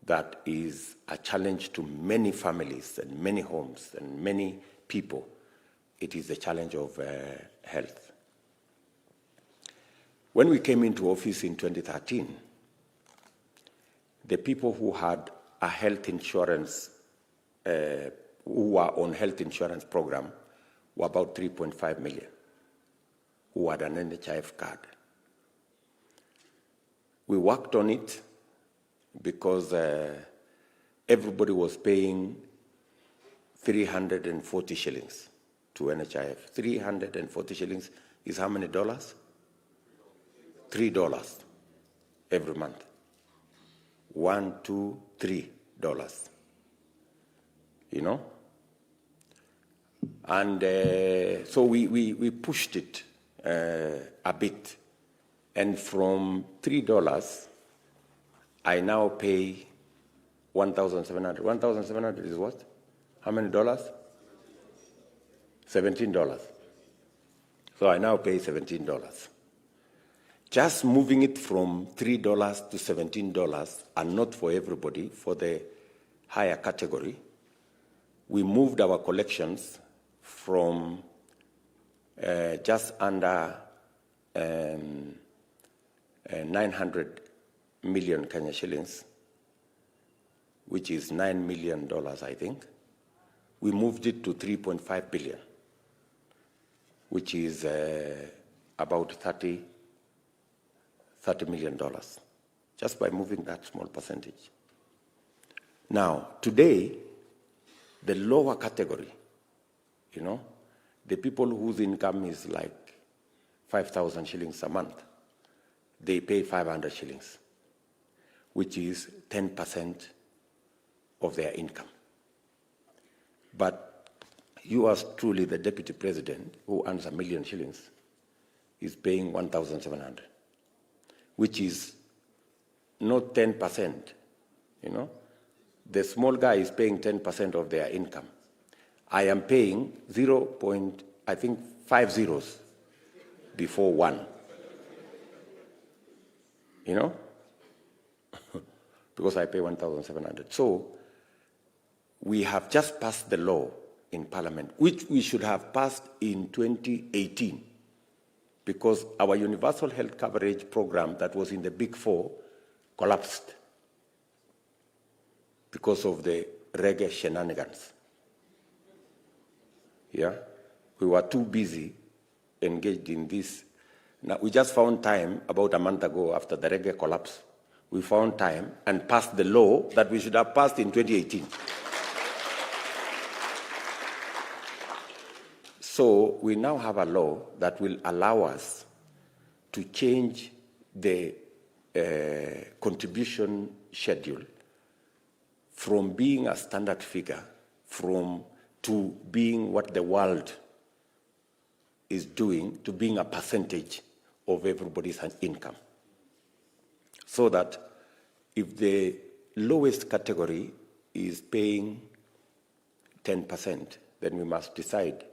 that is a challenge to many families and many homes and many people, it is the challenge of health. When we came into office in 2013, the people who had a health insurance, who were on health insurance program, were about 3.5 million, who had an NHIF card. We worked on it because everybody was paying 340 shillings to NHIF. 340 shillings is how many dollars? $3 every month. $1, $2, $3. You know? And so we pushed it a bit. And from $3, I now pay 1,700. 1,700 is what? How many dollars? $17. So I now pay $17. Just moving it from $3 to $17, and not for everybody, for the higher category, we moved our collections from just under 900 million Kenya shillings, which is $9 million, I think. We moved it to 3.5 billion, which is about $30 million, just by moving that small percentage. Now, today, the lower category, you know, the people whose income is like 5,000 shillings a month, they pay 500 shillings, which is 10% of their income. But you as truly the deputy president who earns 1 million shillings is paying 1,700, which is not 10%, you know. The small guy is paying 10% of their income. I am paying 5 zeros before 1. You know? Because I pay 1,700. So we have just passed the law in Parliament, which we should have passed in 2018, because our universal health coverage program that was in the Big Four collapsed because of the reggae shenanigans. Yeah? We were too busy engaged in this. Now, we just found time about a month ago after the reggae collapse. We found time and passed the law that we should have passed in 2018. So we now have a law that will allow us to change the contribution schedule from being a standard figure to being what the world is doing, to being a percentage of everybody's income. So that if the lowest category is paying 10%, then we must decide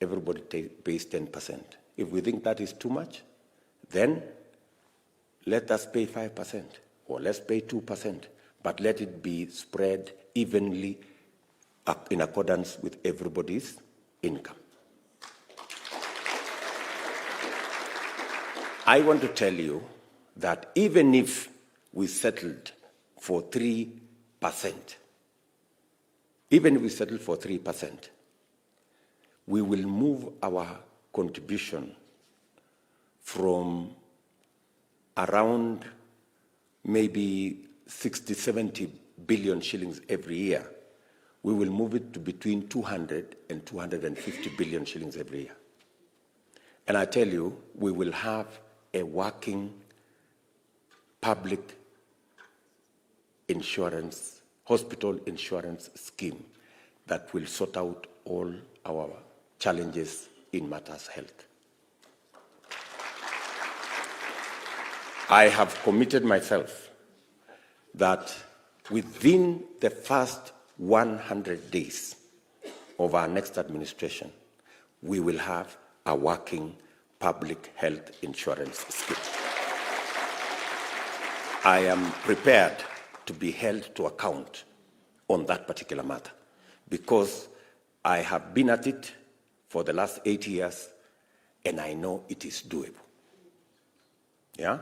everybody pays 10%. If we think that is too much, then let us pay 5%, or let's pay 2%, but let it be spread evenly in accordance with everybody's income. I want to tell you that even if we settled for 3%, we will move our contribution from around maybe 60, 70 billion shillings every year. We will move it to between 200 and 250 billion shillings every year. And I tell you, we will have a working public insurance, hospital insurance scheme that will sort out all our challenges in matters health. I have committed myself that within the first 100 days of our next administration, we will have a working public health insurance scheme. I am prepared to be held to account on that particular matter because I have been at it for the last 8 years and I know it is doable. Yeah?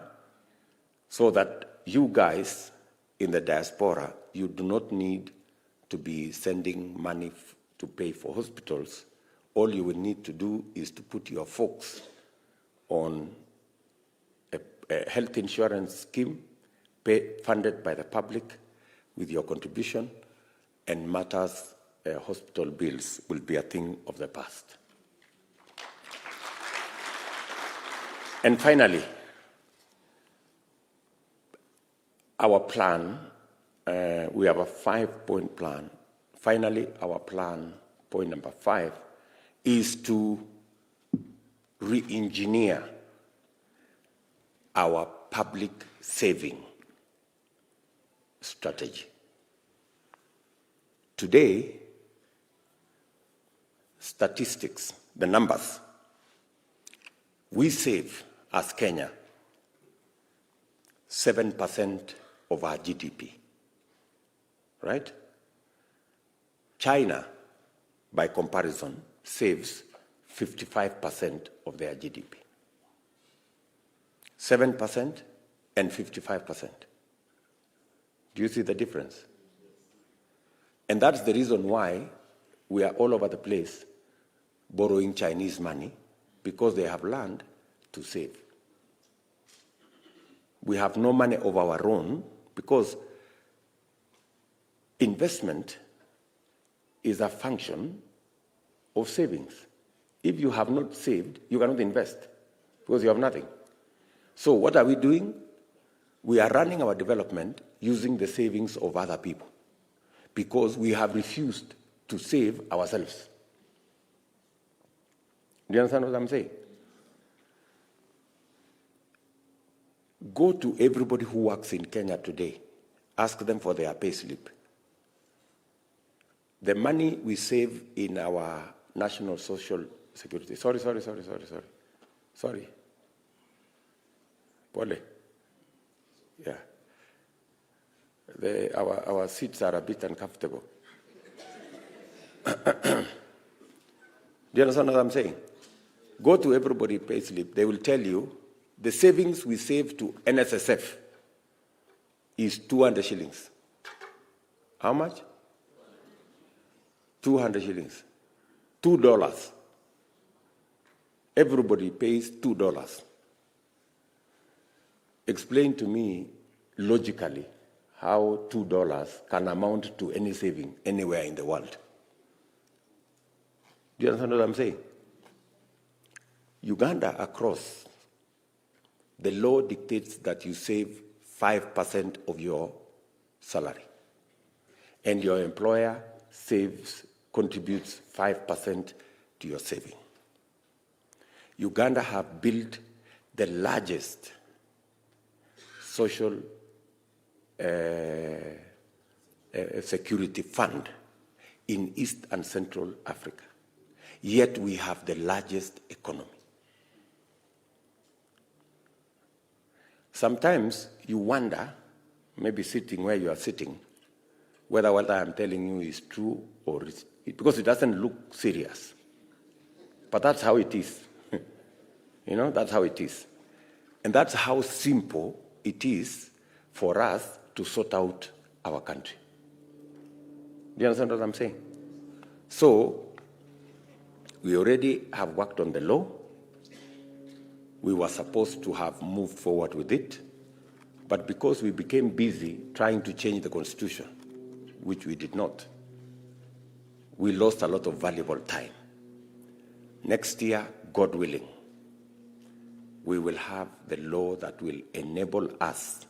So that you guys in the diaspora, you do not need to be sending money to pay for hospitals. All you will need to do is to put your folks on a health insurance scheme funded by the public with your contribution, and matters hospital bills will be a thing of the past. And finally, our plan, we have a 5-point plan. Finally, our plan, point number 5, is to re-engineer our public saving strategy. Today, statistics, the numbers, we save as Kenya 7% of our GDP, right? China, by comparison, saves 55% of their GDP. 7% and 55%. Do you see the difference? And that's the reason why we are all over the place borrowing Chinese money, because they have learned to save. We have no money of our own because investment is a function of savings. If you have not saved, you cannot invest because you have nothing. So what are we doing? We are running our development using the savings of other people because we have refused to save ourselves. Do you understand what I'm saying? Go to everybody who works in Kenya today. Ask them for their pay slip. The money we save in our national social security. Sorry. Pole. Yeah. Our seats are a bit uncomfortable. Do you understand what I'm saying? Go to everybody's pay slip. They will tell you the savings we save to NSSF is 200 shillings. How much? 200 shillings. $2. Everybody pays $2. Explain to me logically how $2 can amount to any saving anywhere in the world. Do you understand what I'm saying? Uganda across, the law dictates that you save 5% of your salary. And your employer contributes 5% to your saving. Uganda have built the largest social security fund in East and Central Africa. Yet we have the largest economy. Sometimes you wonder, maybe sitting where you are sitting, whether what I am telling you is true or because it doesn't look serious. But that's how it is. That's how it is. And that's how simple it is for us to sort out our country. Do you understand what I'm saying? So, we already have worked on the law. We were supposed to have moved forward with it, but because we became busy trying to change the constitution, which we did not, we lost a lot of valuable time. Next year, God willing, we will have the law that will enable us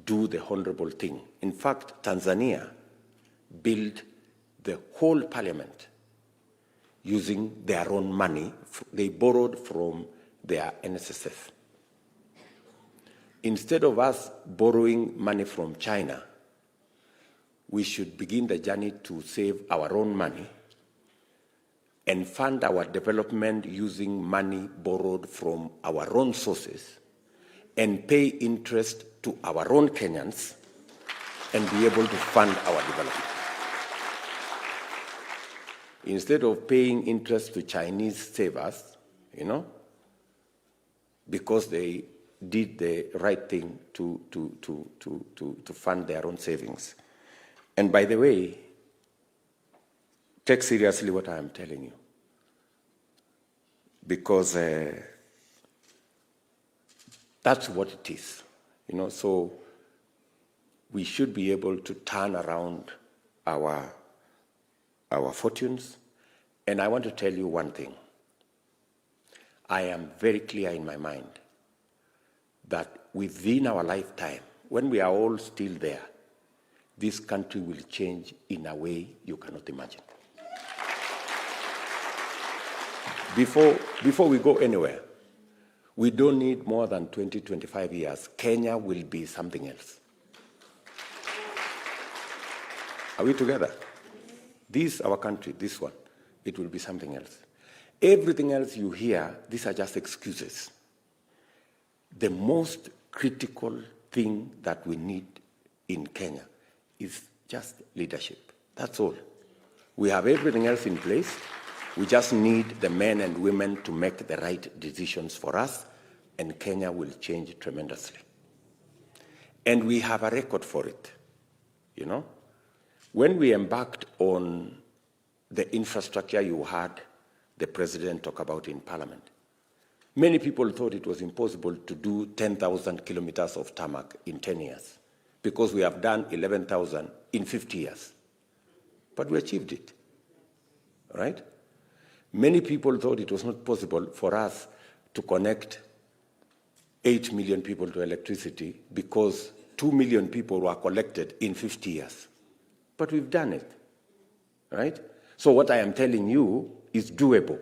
do the honorable thing. In fact, Tanzania built the whole parliament using their own money. They borrowed from their NSSF. Instead of us borrowing money from China, we should begin the journey to save our own money and fund our development using money borrowed from our own sources and pay interest to our own Kenyans and be able to fund our development. Instead of paying interest to Chinese savers, because they did the right thing to fund their own savings. And by the way, take seriously what I am telling you, because that's what it is. So we should be able to turn around our fortunes. And I want to tell you one thing. I am very clear in my mind that within our lifetime, when we are all still there, this country will change in a way you cannot imagine. Before we go anywhere, we don't need more than 20, 25 years. Kenya will be something else. Are we together? This, our country, this one, it will be something else. Everything else you hear, these are just excuses. The most critical thing that we need in Kenya is just leadership. That's all. We have everything else in place. We just need the men and women to make the right decisions for us, and Kenya will change tremendously. And we have a record for it, you know. When we embarked on the infrastructure you heard the president talk about in Parliament, many people thought it was impossible to do 10,000 kilometers of tarmac in 10 years because we have done 11,000 in 50 years. But we achieved it, right? Many people thought it was not possible for us to connect 8 million people to electricity because 2 million people were collected in 50 years. But we've done it, right? So what I am telling you is doable.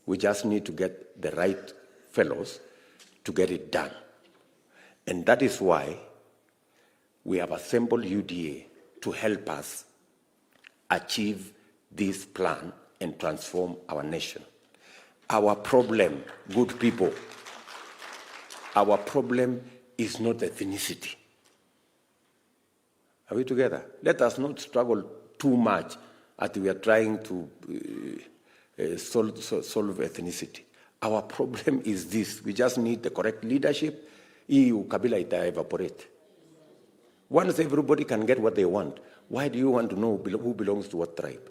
We just need to get the right fellows to get it done. And that is why we have assembled UDA to help us achieve this plan and transform our nation. Our problem, good people, our problem is not ethnicity. Are we together? Let us not struggle too much as we are trying to solve ethnicity. Our problem is this. We just need the correct leadership. Hii ukabila ita-evaporate. Once everybody can get what they want, why do you want to know who belongs to what tribe?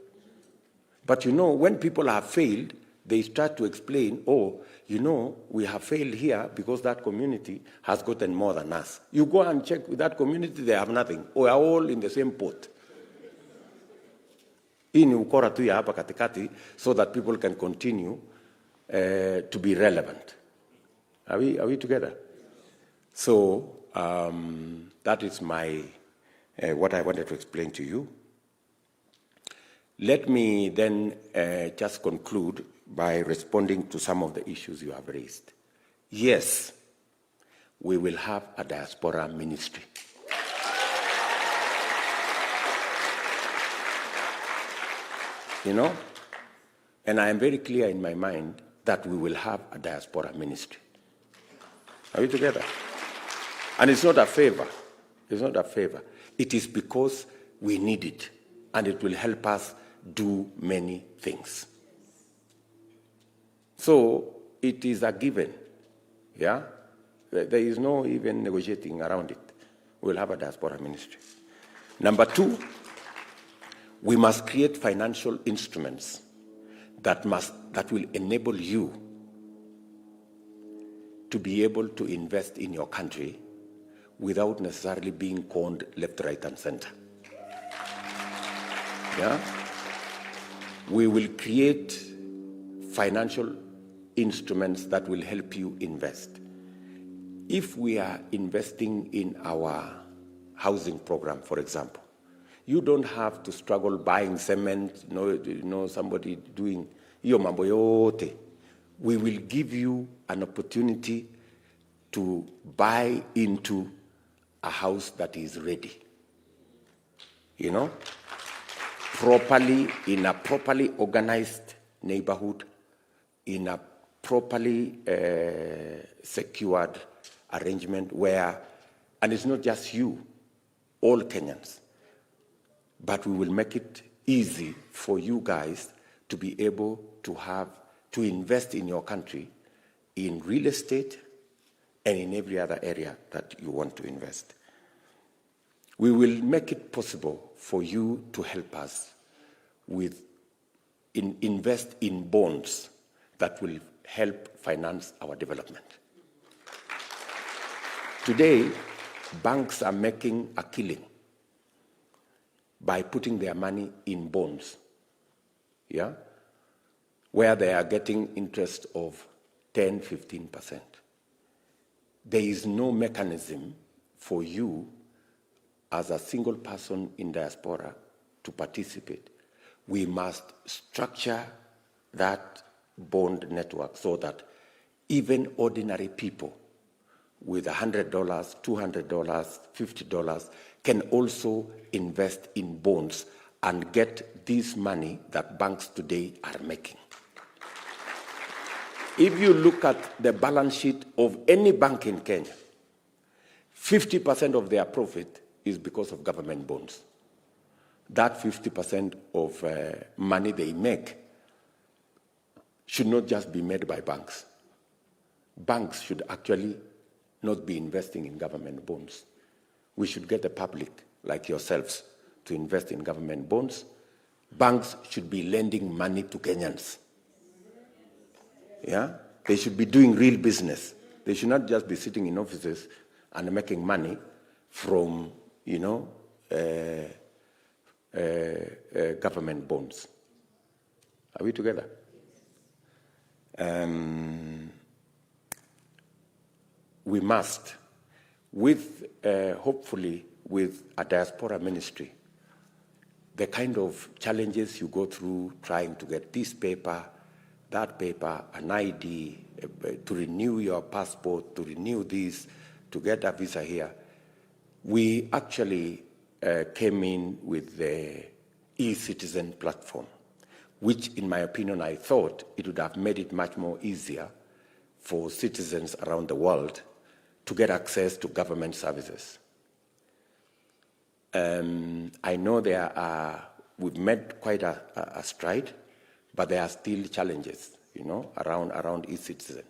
But you know, when people have failed, they start to explain, oh, you know, we have failed here because that community has gotten more than us. You go and check with that community, they have nothing. We are all in the same pot. Hii ni ukora tu ya hapa katikati so that people can continue to be relevant. Are we together? So that is my what I wanted to explain to you. Let me then just conclude by responding to some of the issues you have raised. Yes, we will have a diaspora ministry. You know, and I am very clear in my mind that we will have a diaspora ministry. Are we together? And it's not a favor. It's not a favor. It is because we need it, and it will help us do many things. So it is a given, yeah? There is no even negotiating around it. We'll have a diaspora ministry. Number two, we must create financial instruments that will enable you to be able to invest in your country without necessarily being conned left, right, and center. Yeah? We will create financial instruments that will help you invest. If we are investing in our housing program, for example, you don't have to struggle buying cement, somebody doing iyo mambo yote. We will give you an opportunity to buy into a house that is ready. You know? Properly, in a properly organized neighborhood, in a properly secured arrangement where, and it's not just you, all Kenyans, but we will make it easy for you guys to be able to invest in your country in real estate and in every other area that you want to invest. We will make it possible for you to help us invest in bonds that will help finance our development. Today, banks are making a killing by putting their money in bonds, yeah, where they are getting interest of 10, 15%. There is no mechanism for you as a single person in diaspora to participate. We must structure that bond network so that even ordinary people with $100, $200, $50 can also invest in bonds and get this money that banks today are making. If you look at the balance sheet of any bank in Kenya, 50% of their profit is because of government bonds. That 50% of money they make should not just be made by banks. Banks should actually not be investing in government bonds. We should get the public, like yourselves, to invest in government bonds. Banks should be lending money to Kenyans. Yeah? They should be doing real business. They should not just be sitting in offices and making money from, government bonds. Are we together? We must, hopefully with a diaspora ministry, the kind of challenges you go through trying to get this paper, that paper, an ID, to renew your passport, to renew this, to get a visa here. We actually came in with the e-citizen platform, which in my opinion, I thought it would have made it much more easier for citizens around the world to get access to government services. I know we've made quite a stride, but there are still challenges, around e-citizen.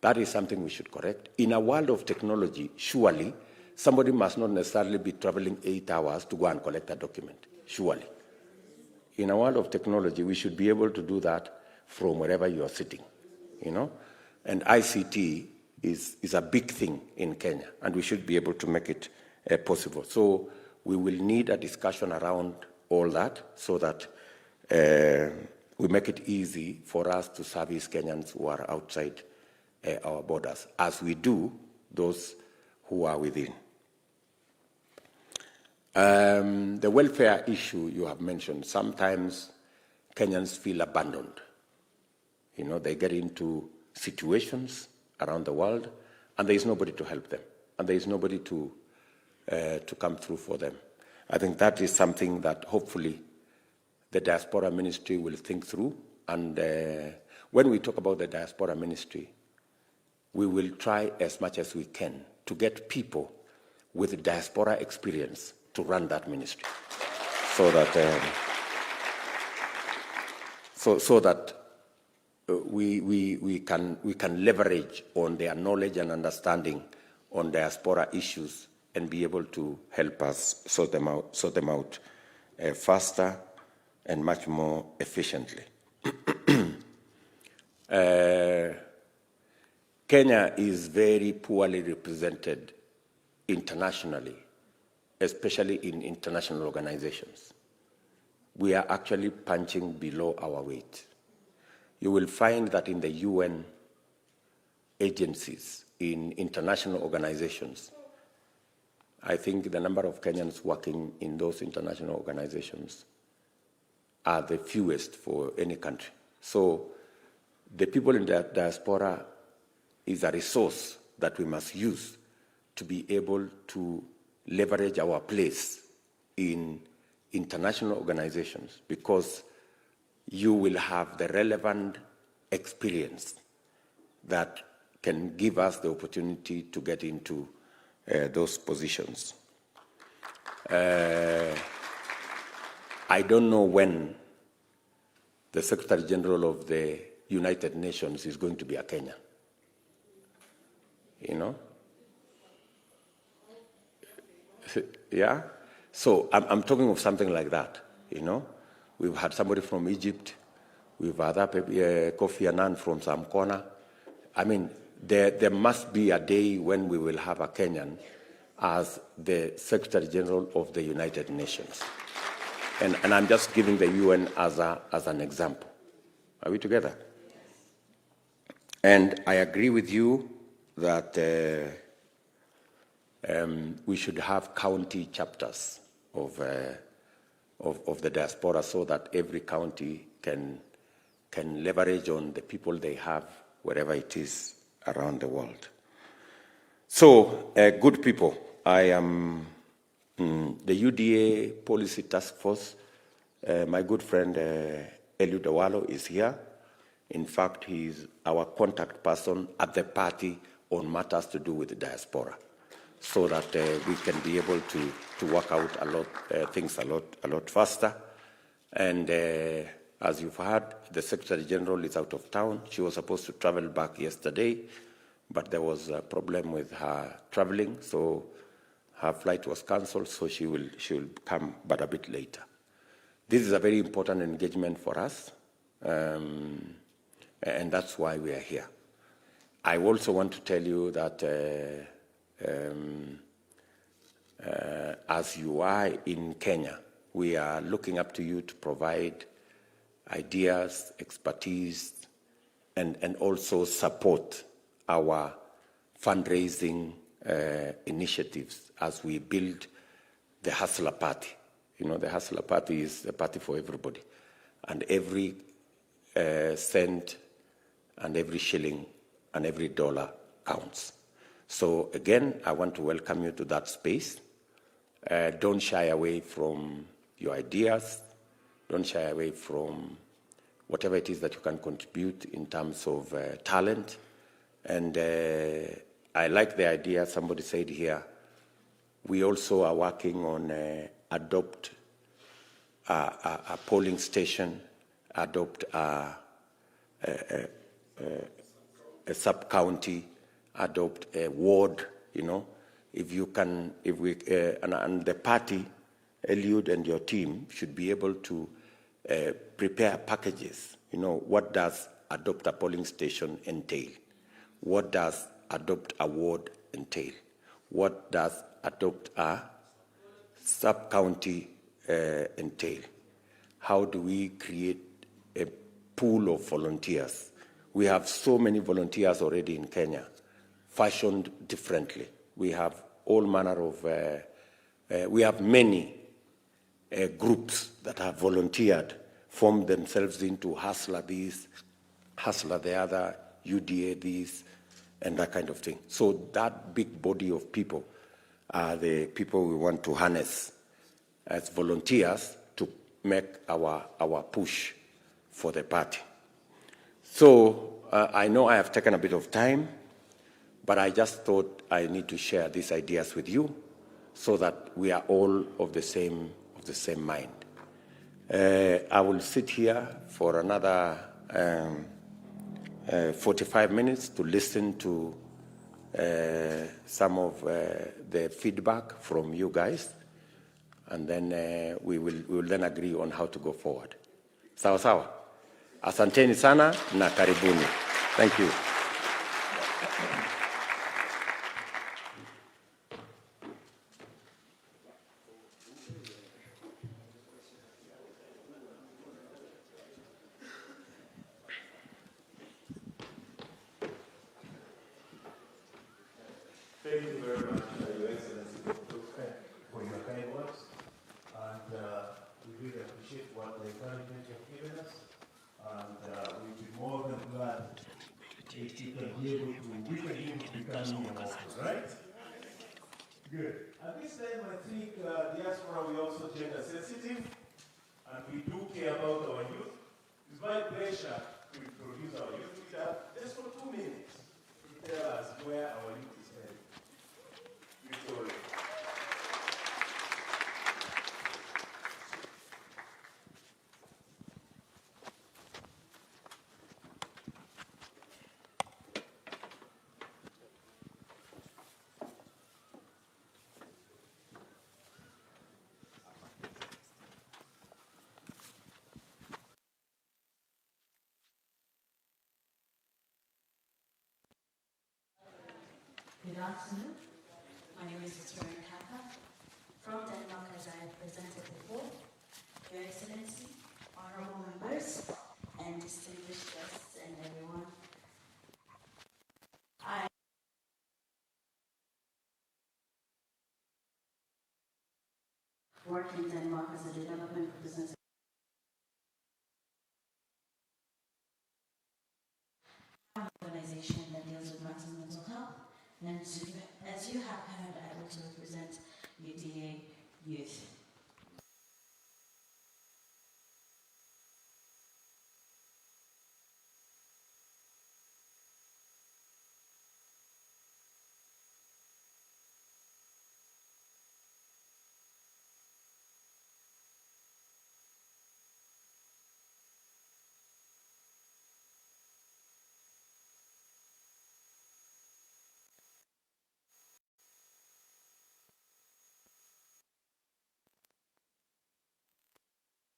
That is something we should correct. In a world of technology, surely, somebody must not necessarily be traveling 8 hours to go and collect a document, surely. In a world of technology, we should be able to do that from wherever you are sitting, And ICT is a big thing in Kenya, and we should be able to make it possible. So we will need a discussion around all that so that we make it easy for us to service Kenyans who are outside our borders, as we do those who are within. The welfare issue you have mentioned, sometimes Kenyans feel abandoned. They get into situations around the world, and there is nobody to help them, and there is nobody to come through for them. I think that is something that hopefully the Diaspora Ministry will think through, and when we talk about the Diaspora Ministry, we will try as much as we can to get people with diaspora experience to run that ministry, so that we can leverage on their knowledge and understanding on diaspora issues and be able to help us sort them out faster and much more efficiently. Kenya is very poorly represented internationally, especially in international organizations. We are actually punching below our weight. You will find that in the UN agencies, in international organizations, I think the number of Kenyans working in those international organizations are the fewest for any country. So the people in the diaspora is a resource that we must use to be able to leverage our place in international organizations, because you will have the relevant experience that can give us the opportunity to get into those positions. I don't know when the Secretary General of the United Nations is going to be a Kenyan. Yeah? So I'm talking of something like that, We've had somebody from Egypt. We've had Kofi Annan from some corner. I mean, there must be a day when we will have a Kenyan as the Secretary General of the United Nations. And I'm just giving the UN as an example. Are we together? And I agree with you that we should have county chapters of the diaspora, so that every county can leverage on the people they have wherever it is around the world. So, good people, I am the UDA Policy Task Force. My good friend Eliud Owalo is here. In fact, he is our contact person at the party on matters to do with the diaspora, so that we can be able to work out things a lot faster. And as you've heard, the Secretary General is out of town. She was supposed to travel back yesterday, but there was a problem with her traveling, so her flight was cancelled, so she will come, but a bit later. This is a very important engagement for us, and that's why we are here. I also want to tell you that as you are in Kenya, we are looking up to you to provide ideas, expertise, and also support our fundraising initiatives as we build the Hustler Party. You know, the Hustler Party is a party for everybody, and every cent and every shilling and every dollar counts. So again, I want to welcome you to that space. Don't shy away from your ideas. Don't shy away from whatever it is that you can contribute in terms of talent. And I like the idea somebody said here. We also are working on adopt a polling station, adopt a sub-county, adopt a ward, you know. If we, and the party, Eliud and your team should be able to prepare packages. You know, what does adopt a polling station entail? What does adopt a ward entail? What does adopt a sub-county entail? How do we create a pool of volunteers? We have so many volunteers already in Kenya, fashioned differently. We have all manner of, we have many groups that have volunteered, formed themselves into Hustler this, Hustler the other, UDA this, and that kind of thing. So that big body of people are the people we want to harness as volunteers to make our push for the party. So I know I have taken a bit of time, but I just thought I need to share these ideas with you so that we are all of the same mind. I will sit here for another 45 minutes to listen to some of the feedback from you guys, and then we will then agree on how to go forward. Sawa sawa. Asanteni sana na karibuni. Thank you. Thank you very much, Your Excellency, for your kind words. And we really appreciate what the encouragement you've given us. And we'll be more than glad if you can be able to, we can even become more often, right? Good. At this time, I think Diaspora, we also gender sensitive, and we do care about our youth. It's my pleasure to introduce our youth leader just for 2 minutes to tell us where our youth is headed. Victoria. Good afternoon. My name is Kenyatta from Denmark, as I have presented before. Your Excellency, honorable members, and distinguished guests, and everyone. I work in Denmark as a development representative. An organization that deals with matters of mental health, And as you have heard, I also represent UDA Youth.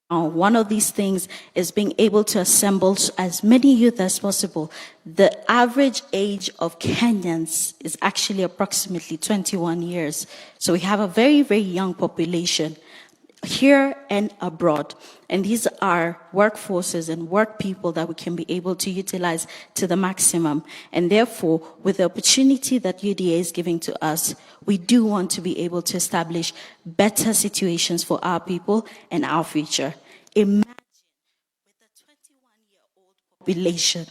One of these things is being able to assemble as many youth as possible. The average age of Kenyans is actually approximately 21 years. So we have a very, very young population here and abroad. And these are workforces and work people that we can be able to utilize to the maximum. And therefore, with the opportunity that UDA is giving to us, we do want to be able to establish better situations for our people and our future. Imagine with a 21-year-old population,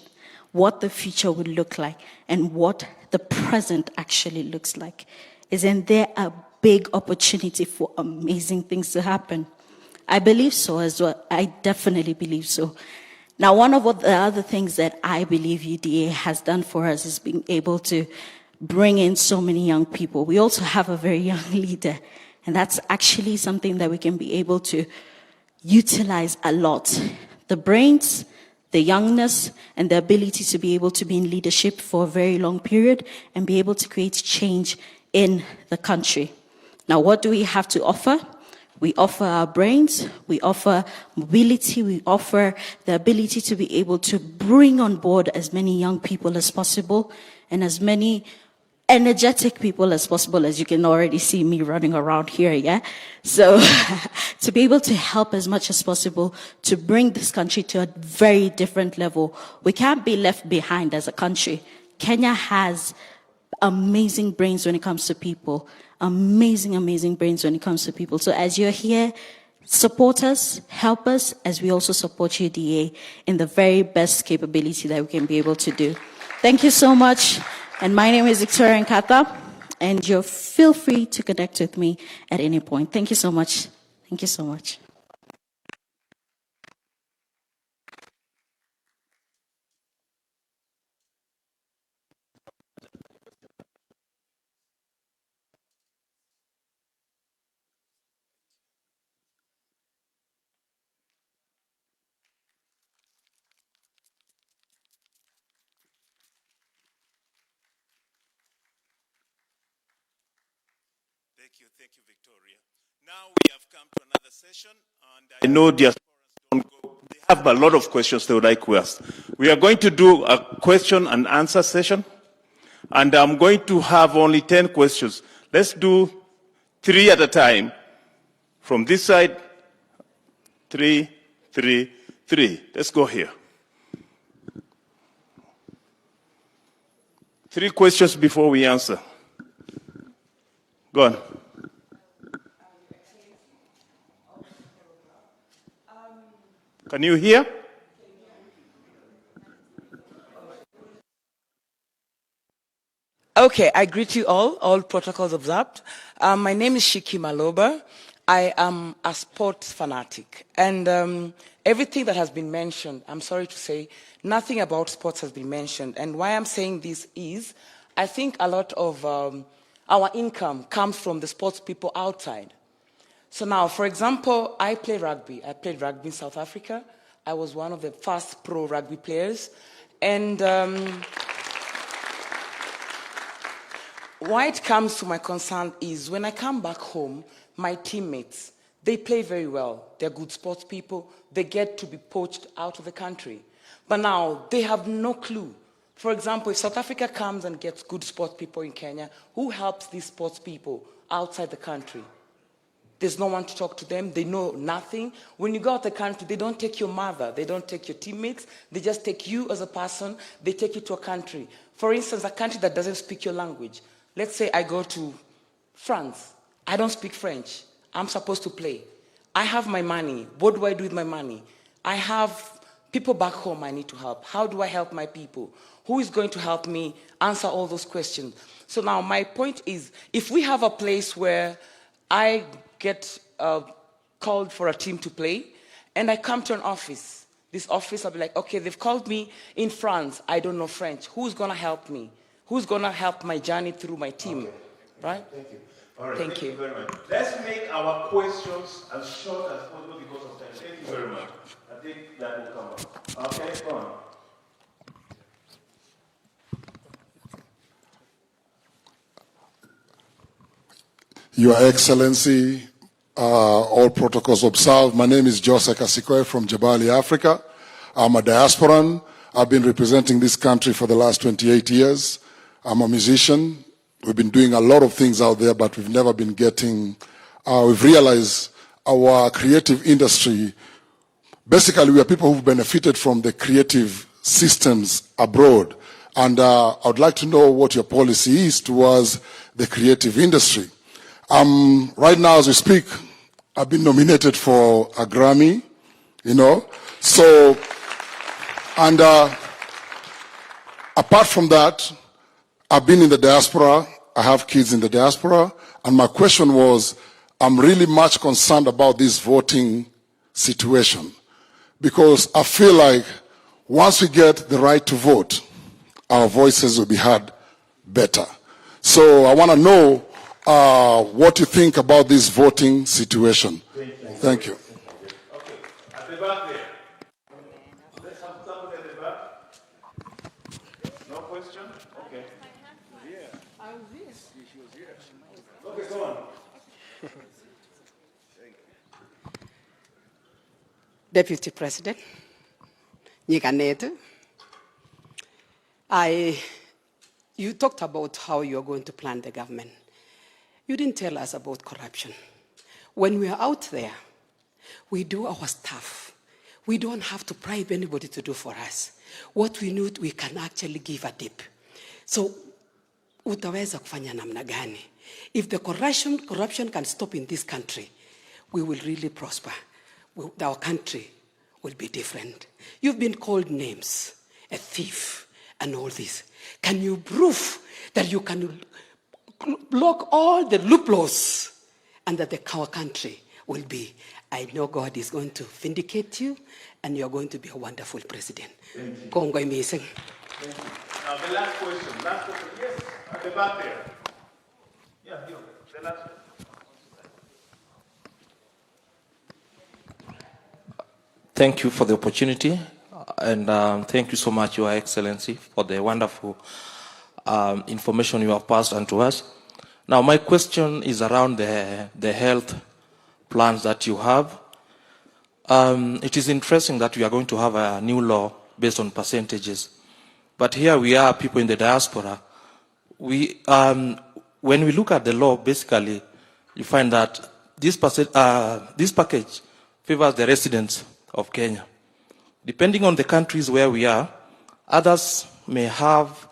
what the future would look like and what the present actually looks like. Isn't there a big opportunity for amazing things to happen? I believe so as well. I definitely believe so. Now, one of the other things that I believe UDA has done for us is being able to bring in so many young people. We also have a very young leader, and that's actually something that we can be able to utilize a lot. The brains, the youngness, and the ability to be able to be in leadership for a very long period and be able to create change in the country. Now, what do we have to offer? We offer our brains, we offer mobility, we offer the ability to be able to bring on board as many young people as possible and as many energetic people as possible, as you can already see me running around here, yeah? So to be able to help as much as possible to bring this country to a very different level. We can't be left behind as a country. Kenya has amazing brains when it comes to people. Amazing brains when it comes to people. So as you're here, support us, help us, as we also support UDA in the very best capability that we can be able to do. Thank you so much. And my name is Victoria Nkata, and you feel free to connect with me at any point. Thank you so much. Thank you so much. Thank you, Victoria. Now we have come to another session, and I know Diaspora don't go. They have a lot of questions they would like to ask. We are going to do a question and answer session, and I'm going to have only 10 questions. Let's do 3 at a time. From this side, 3, 3, 3. Let's go here. 3 questions before we answer. Go on. Can you hear? Okay, I greet you all protocols observed. My name is Shiki Maloba. I am a sports fanatic. And everything that has been mentioned, I'm sorry to say, nothing about sports has been mentioned. And why I'm saying this is, I think a lot of our income comes from the sports people outside. So now, for example, I play rugby. I played rugby in South Africa. I was one of the first pro rugby players. And why it comes to my concern is when I come back home, my teammates, they play very well. They're good sports people. They get to be poached out of the country. But now, they have no clue. For example, if South Africa comes and gets good sports people in Kenya, who helps these sports people outside the country? There's no one to talk to them. They know nothing. When you go out the country, they don't take your mother. They don't take your teammates. They just take you as a person. They take you to a country. For instance, a country that doesn't speak your language. Let's say I go to France. I don't speak French. I'm supposed to play. I have my money. What do I do with my money? I have People back home I need to help. How do I help my people? Who is going to help me answer all those questions? So now my point is, if we have a place where I get called for a team to play, and I come to an office, this office, I'll be like, okay, they've called me in France. I don't know French. Who's going to help me? Who's going to help my journey through my team? Okay. Right? Thank you. All right. Thank you Very much. Let's make our questions as short as possible because of time. Thank you very much. I think that will come up. Okay, go on. Your Excellency, all protocols observed. My name is Joseph Kasikwe from Jabali, Africa. I'm a diasporan. I've been representing this country for the last 28 years. I'm a musician. We've been doing a lot of things out there, but we've never been getting, we've realized our creative industry, basically we are people who've benefited from the creative systems abroad. And I would like to know what your policy is towards the creative industry. Right now as we speak, I've been nominated for a Grammy, so, and apart from that, I've been in the diaspora, I have kids in the diaspora, and my question was, I'm really much concerned about this voting situation, because I feel like once we get the right to vote, our voices will be heard better. So I want to know what you think about this voting situation. Thank you. Okay, at the back there. Let's have someone at the back. No question? Okay. Okay, go on. Deputy President, you talked about how you're going to plan the government. You didn't tell us about corruption. When we are out there, we do our stuff. We don't have to bribe anybody to do for us. What we need, we can actually give a tip. So, utaweza kufanya namna gani? If the corruption can stop in this country, we will really prosper. Our country will be different. You've been called names, a thief, and all this. Can you prove that you can block all the loopholes and that our country will be? I know God is going to vindicate you and you're going to be a wonderful president. Congo amazing. Thank you. Now the last question. Yes, at the back there. Yeah, you. The last one. Thank you for the opportunity, and thank you so much, Your Excellency, for the wonderful information you have passed on to us. Now, my question is around the health plans that you have. It is interesting that we are going to have a new law based on percentages. But here we are, people in the diaspora. When we look at the law, basically, you find that this package favors the residents of Kenya. Depending on the countries where we are, others may have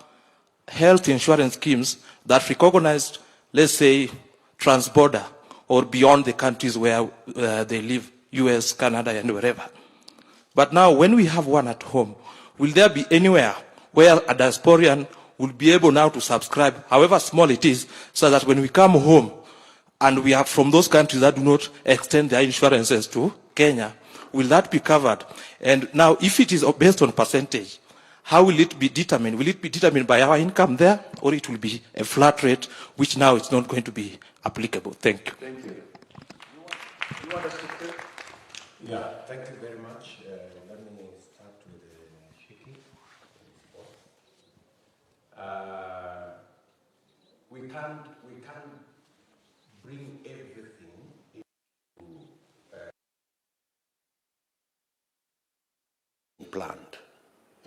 health insurance schemes that recognize, let's say, trans-border or beyond the countries where they live, US, Canada, and wherever. But now, when we have one at home, will there be anywhere where a diasporian will be able now to subscribe, however small it is, so that when we come home and we are from those countries that do not extend their insurances to Kenya, will that be covered? And now, if it is based on percentage, how will it be determined? Will it be determined by our income there, or it will be a flat rate, which now it's not going to be applicable? Thank you. Thank you. You want us to take? Yeah, thank you very much. Let me start with the Shiki. We can't bring everything planned.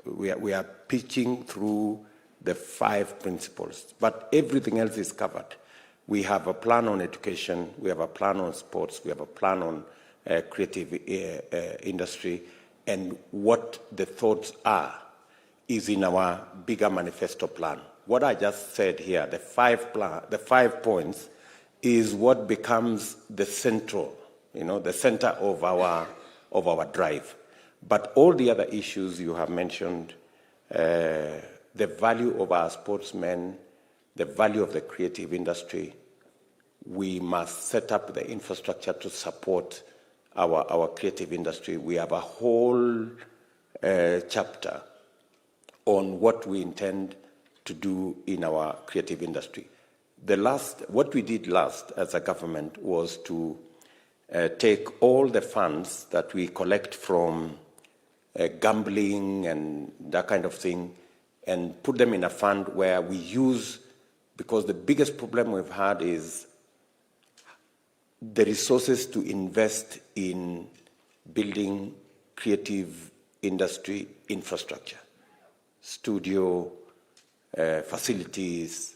We are pitching through the 5 principles, but everything else is covered. We have a plan on education, we have a plan on sports, we have a plan on creative industry, and what the thoughts are is in our bigger manifesto plan. What I just said here, the 5 points, is what becomes the central, the center of our drive. But all the other issues you have mentioned, the value of our sportsmen, the value of the creative industry, we must set up the infrastructure to support our creative industry. We have a whole chapter on what we intend to do in our creative industry. What we did last as a government was to take all the funds that we collect from gambling and that kind of thing and put them in a fund where we use, because the biggest problem we've had is the resources to invest in building creative industry infrastructure, studio, facilities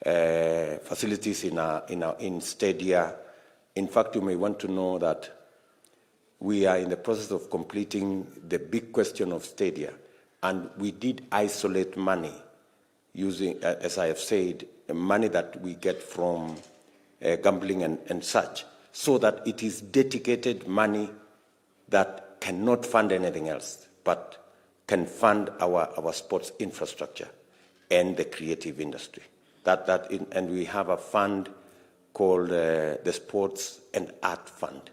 in stadia. In fact, you may want to know that we are in the process of completing the big question of stadia, and we did isolate money using, as I have said, money that we get from gambling and such, so that it is dedicated money that cannot fund anything else, but can fund our sports infrastructure and the creative industry. And we have a fund called the Sports and Art Fund,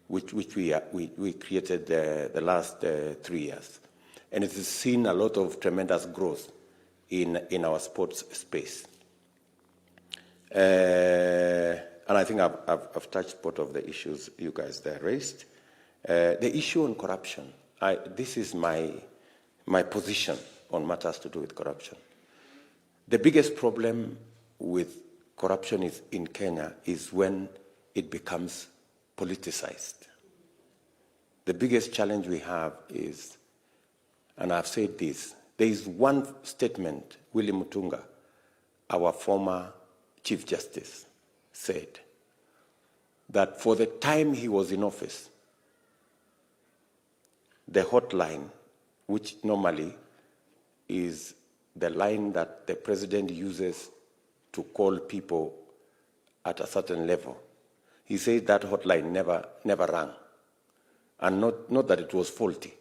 which we created the last 3 years. And it has seen a lot of tremendous growth in our sports space. And I think I've touched part of the issues you guys there raised. The issue on corruption, this is my position on matters to do with corruption. The biggest problem with corruption in Kenya is when it becomes politicized. The biggest challenge we have is, and I've said this, there is one statement Willie Mutunga, our former Chief Justice, said, that for the time he was in office, the hotline, which normally is the line that the president uses to call people at a certain level, he said that hotline never rang. And not that it was faulty.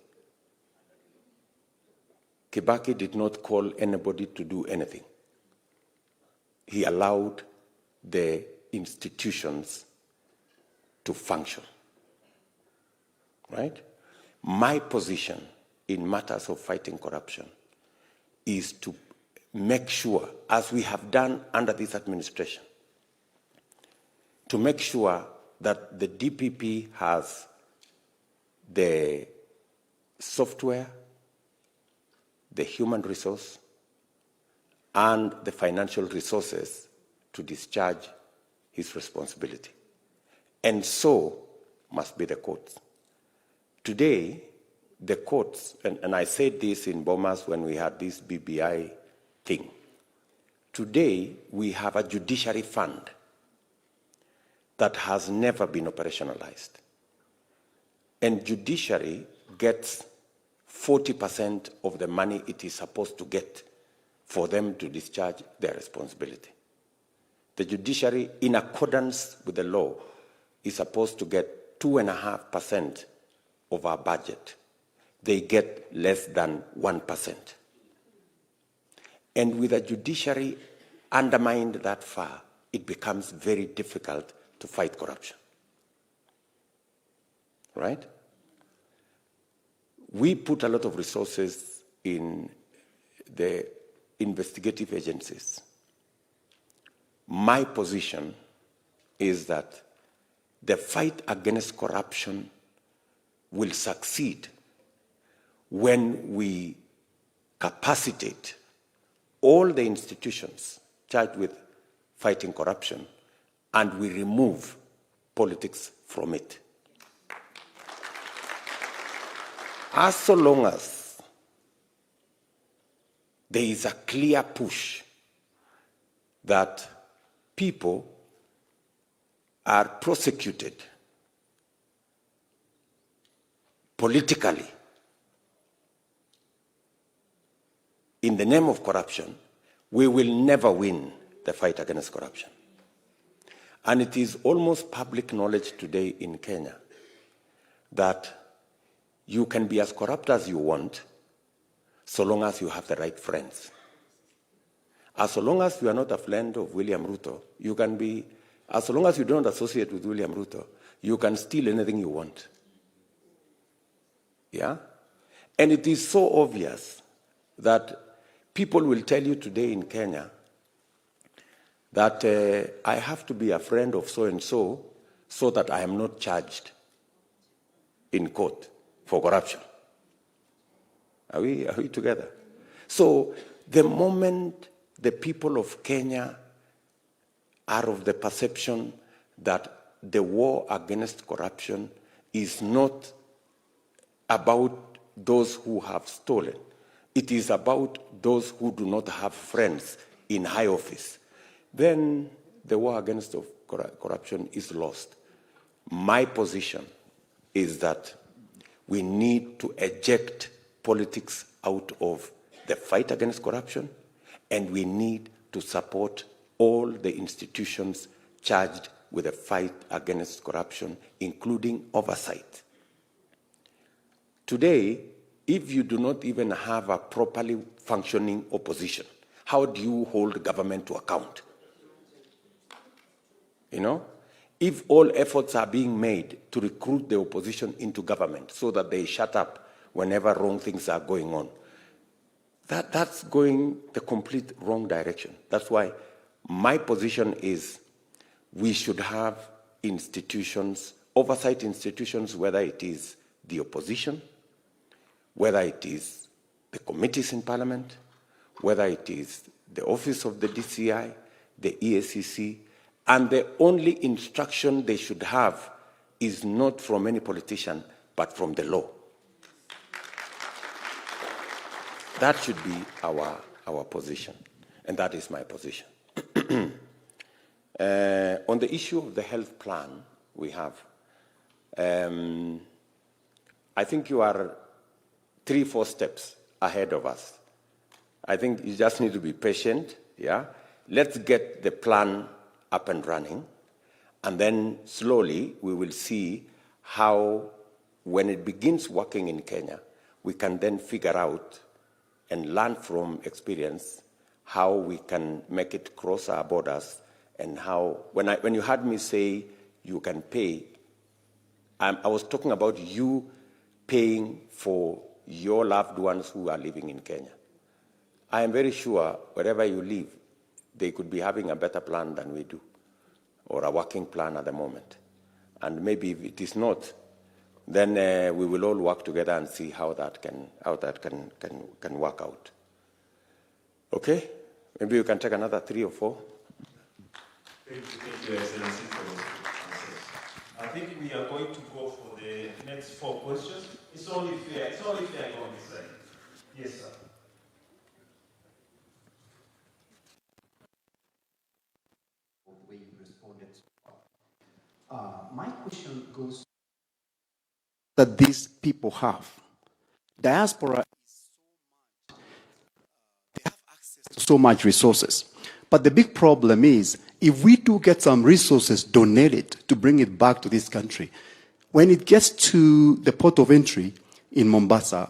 Kibaki did not call anybody to do anything. He allowed the institutions to function. Right? My position in matters of fighting corruption is to make sure, as we have done under this administration, to make sure that the DPP has the software, the human resource, and the financial resources to discharge his responsibility. And so must be the courts. Today, the courts, and I said this in Bomas when we had this BBI thing. Today, we have a judiciary fund that has never been operationalized. And judiciary gets 40% of the money it is supposed to get for them to discharge their responsibility. The judiciary, in accordance with the law, is supposed to get 2.5% of our budget. They get less than 1%. And with a judiciary undermined that far, it becomes very difficult to fight corruption. Right? We put a lot of resources in the investigative agencies. My position is that the fight against corruption will succeed when we capacitate all the institutions charged with fighting corruption and we remove politics from it. As so long as there is a clear push that people are prosecuted politically in the name of corruption, we will never win the fight against corruption. And it is almost public knowledge today in Kenya that you can be as corrupt as you want, so long as you have the right friends. As long as you are not a friend of William Ruto, you can be, as long as you don't associate with William Ruto, you can steal anything you want. Yeah? And it is so obvious that people will tell you today in Kenya that I have to be a friend of so-and-so so that I am not charged in court for corruption. Are we together? So the moment the people of Kenya are of the perception that the war against corruption is not about those who have stolen, it is about those who do not have friends in high office, then the war against corruption is lost. My position is that we need to eject politics out of the fight against corruption, and we need to support all the institutions charged with the fight against corruption, including oversight. Today, if you do not even have a properly functioning opposition, how do you hold government to account? You know? If all efforts are being made to recruit the opposition into government so that they shut up whenever wrong things are going on, that's going the complete wrong direction. That's why my position is we should have institutions, oversight institutions, whether it is the opposition, whether it is the committees in parliament, whether it is the office of the DCI, the EACC, and the only instruction they should have is not from any politician, but from the law. That should be our position, and that is my position. On the issue of the health plan we have, I think you are 3-4 steps ahead of us. I think you just need to be patient, yeah? Let's get the plan up and running, and then slowly we will see how, when it begins working in Kenya, we can then figure out and learn from experience how we can make it cross our borders, and how, when you heard me say you can pay, I was talking about you paying for your loved ones who are living in Kenya. I am very sure wherever you live, they could be having a better plan than we do, or a working plan at the moment. And maybe if it is not, then we will all work together and see how that can work out. Okay? Maybe you can take another 3 or 4. Thank you, Excellency, for those answers. I think we are going to go for the next 4 questions. It's only fair go on this side. Yes, sir. The way you responded. My question goes that these people have. Diaspora is so much, they have access to so much resources. But the big problem is, if we do get some resources donated to bring it back to this country, when it gets to the port of entry in Mombasa,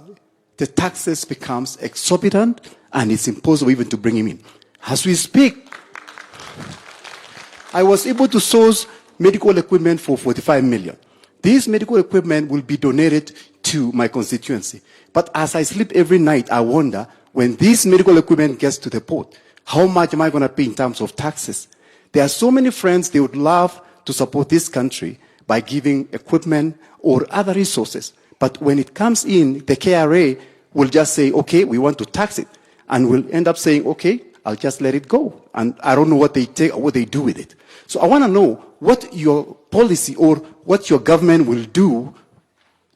the taxes becomes exorbitant and it's impossible even to bring him in. As we speak, I was able to source medical equipment for 45 million. This medical equipment will be donated to my constituency. But as I sleep every night, I wonder, when this medical equipment gets to the port, how much am I going to pay in terms of taxes? There are so many friends, they would love to support this country by giving equipment or other resources. But when it comes in, the KRA will just say, okay, we want to tax it. And we'll end up saying, okay, I'll just let it go. And I don't know what they take or what they do with it. So I want to know what your policy or what your government will do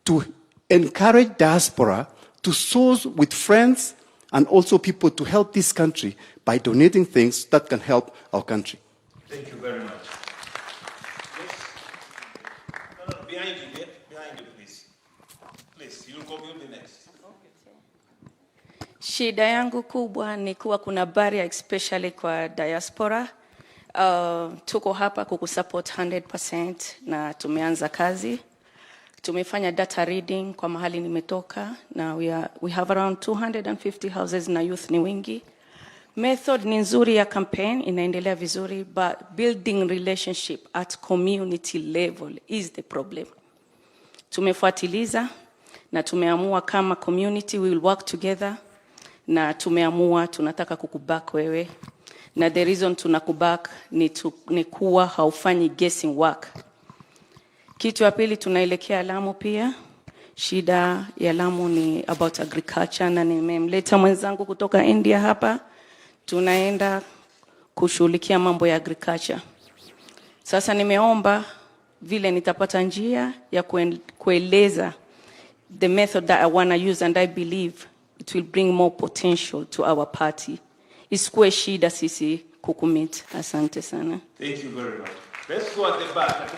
to encourage diaspora to source with friends and also people to help this country by donating things that can help our country. Thank you very much. Yes. No, behind you, please. Please, you'll be next. Shida yangu kubwa ni kuwa kuna barrier especially kwa diaspora. Tuko hapa kukusupport 100% na tumeanza kazi. Tumefanya data reading kwa mahali nimetoka, na we have around 250 houses na youth ni wengi. Method ni nzuri ya campaign, inaendelea vizuri, but building relationship at community level is the problem. Tumefuatiliza na tumeamua kama community we will work together, na tumeamua tunataka kukubak wewe. Na the reason tunakubak ni kuwa haufanyi guessing work. Kitu ya pili, tunaelekea Lamu pia. Shida ya Lamu ni about agriculture, na nimemleta mwenzangu kutoka India hapa. Tunaenda kushughulikia mambo ya agriculture. Sasa nimeomba vile nitapata njia ya kueleza the method that I want to use, and I believe it will bring more potential to our party. Isikuwe shida sisi kukumit. Asante sana. Thank you very much. Let's go at the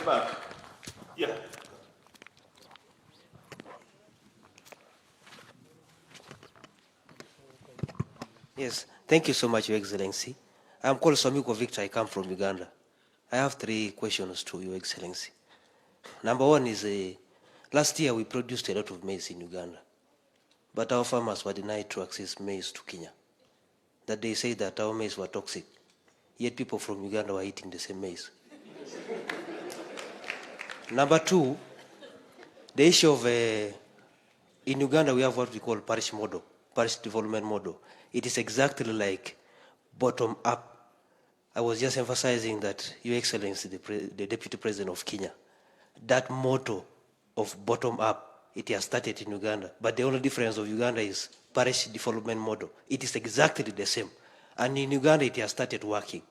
back, Yeah. Yes, thank you so much, Your Excellency. I'm called Swamiko Victor. I come from Uganda. I have 3 questions to Your Excellency. Number 1 is, last year we produced a lot of maize in Uganda, but our farmers were denied to access maize to Kenya. That they say that our maize were toxic, yet people from Uganda were eating the same maize. Number 2, the issue of, in Uganda we have what we call parish model, parish development model. It is exactly like bottom up. I was just emphasizing that, Your Excellency, the Deputy President of Kenya, that motto of bottom up, it has started in Uganda. But the only difference of Uganda is parish development model. It is exactly the same. And in Uganda, it has started working.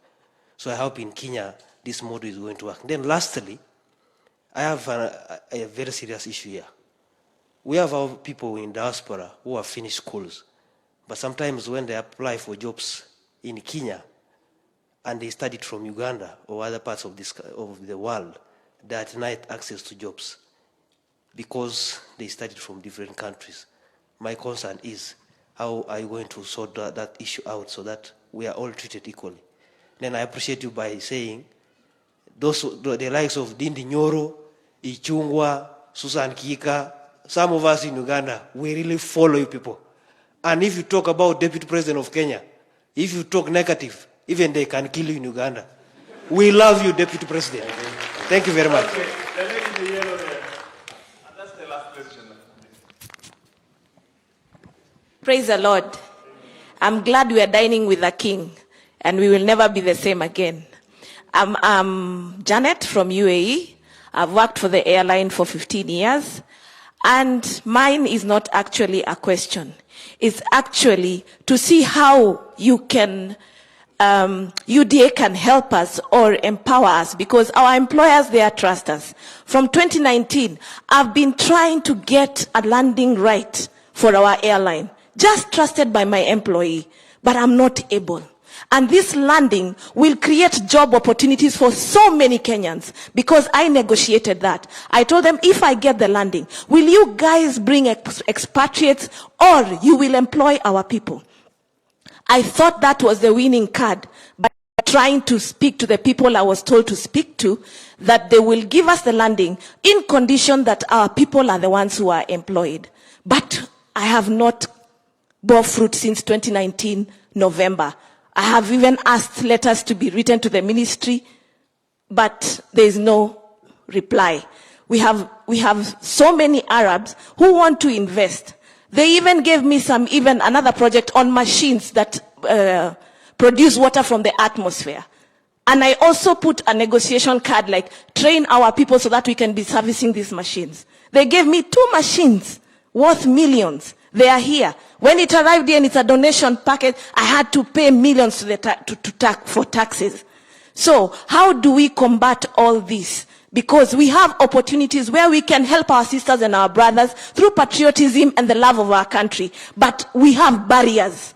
So I hope in Kenya, this model is going to work. Then lastly, I have a very serious issue here. We have our people in diaspora who have finished schools, but sometimes when they apply for jobs in Kenya and they studied from Uganda or other parts of the world, they are denied access to jobs because they studied from different countries. My concern is, how are you going to sort that issue out so that we are all treated equally? Then I appreciate you by saying the likes of Dindi Nyoro, Ichungwa, Susan Kika, some of us in Uganda, we really follow you people. And if you talk about Deputy President of Kenya, if you talk negative, even they can kill you in Uganda. We love you, Deputy President. Thank you very much. Okay. The lady in the yellow there. And that's the last question. Praise the Lord. I'm glad we are dining with the King, and we will never be the same again. I'm Janet from UAE. I've worked for the airline for 15 years. And mine is not actually a question. It's actually to see how you can, UDA can help us or empower us, because our employers, they trust us. From 2019, I've been trying to get a landing right for our airline, just trusted by my employee, but I'm not able. And this landing will create job opportunities for so many Kenyans, because I negotiated that. I told them, if I get the landing, will you guys bring expatriates or you will employ our people? I thought that was the winning card, by trying to speak to the people I was told to speak to, that they will give us the landing in condition that our people are the ones who are employed. But I have not bore fruit since 2019, November. I have even asked letters to be written to the ministry, but there is no reply. We have so many Arabs who want to invest. They even gave me another project on machines that produce water from the atmosphere. And I also put a negotiation card like, train our people so that we can be servicing these machines. They gave me 2 machines worth millions. They are here. When it arrived here and it's a donation packet, I had to pay millions for taxes. So how do we combat all this? Because we have opportunities where we can help our sisters and our brothers through patriotism and the love of our country. But we have barriers.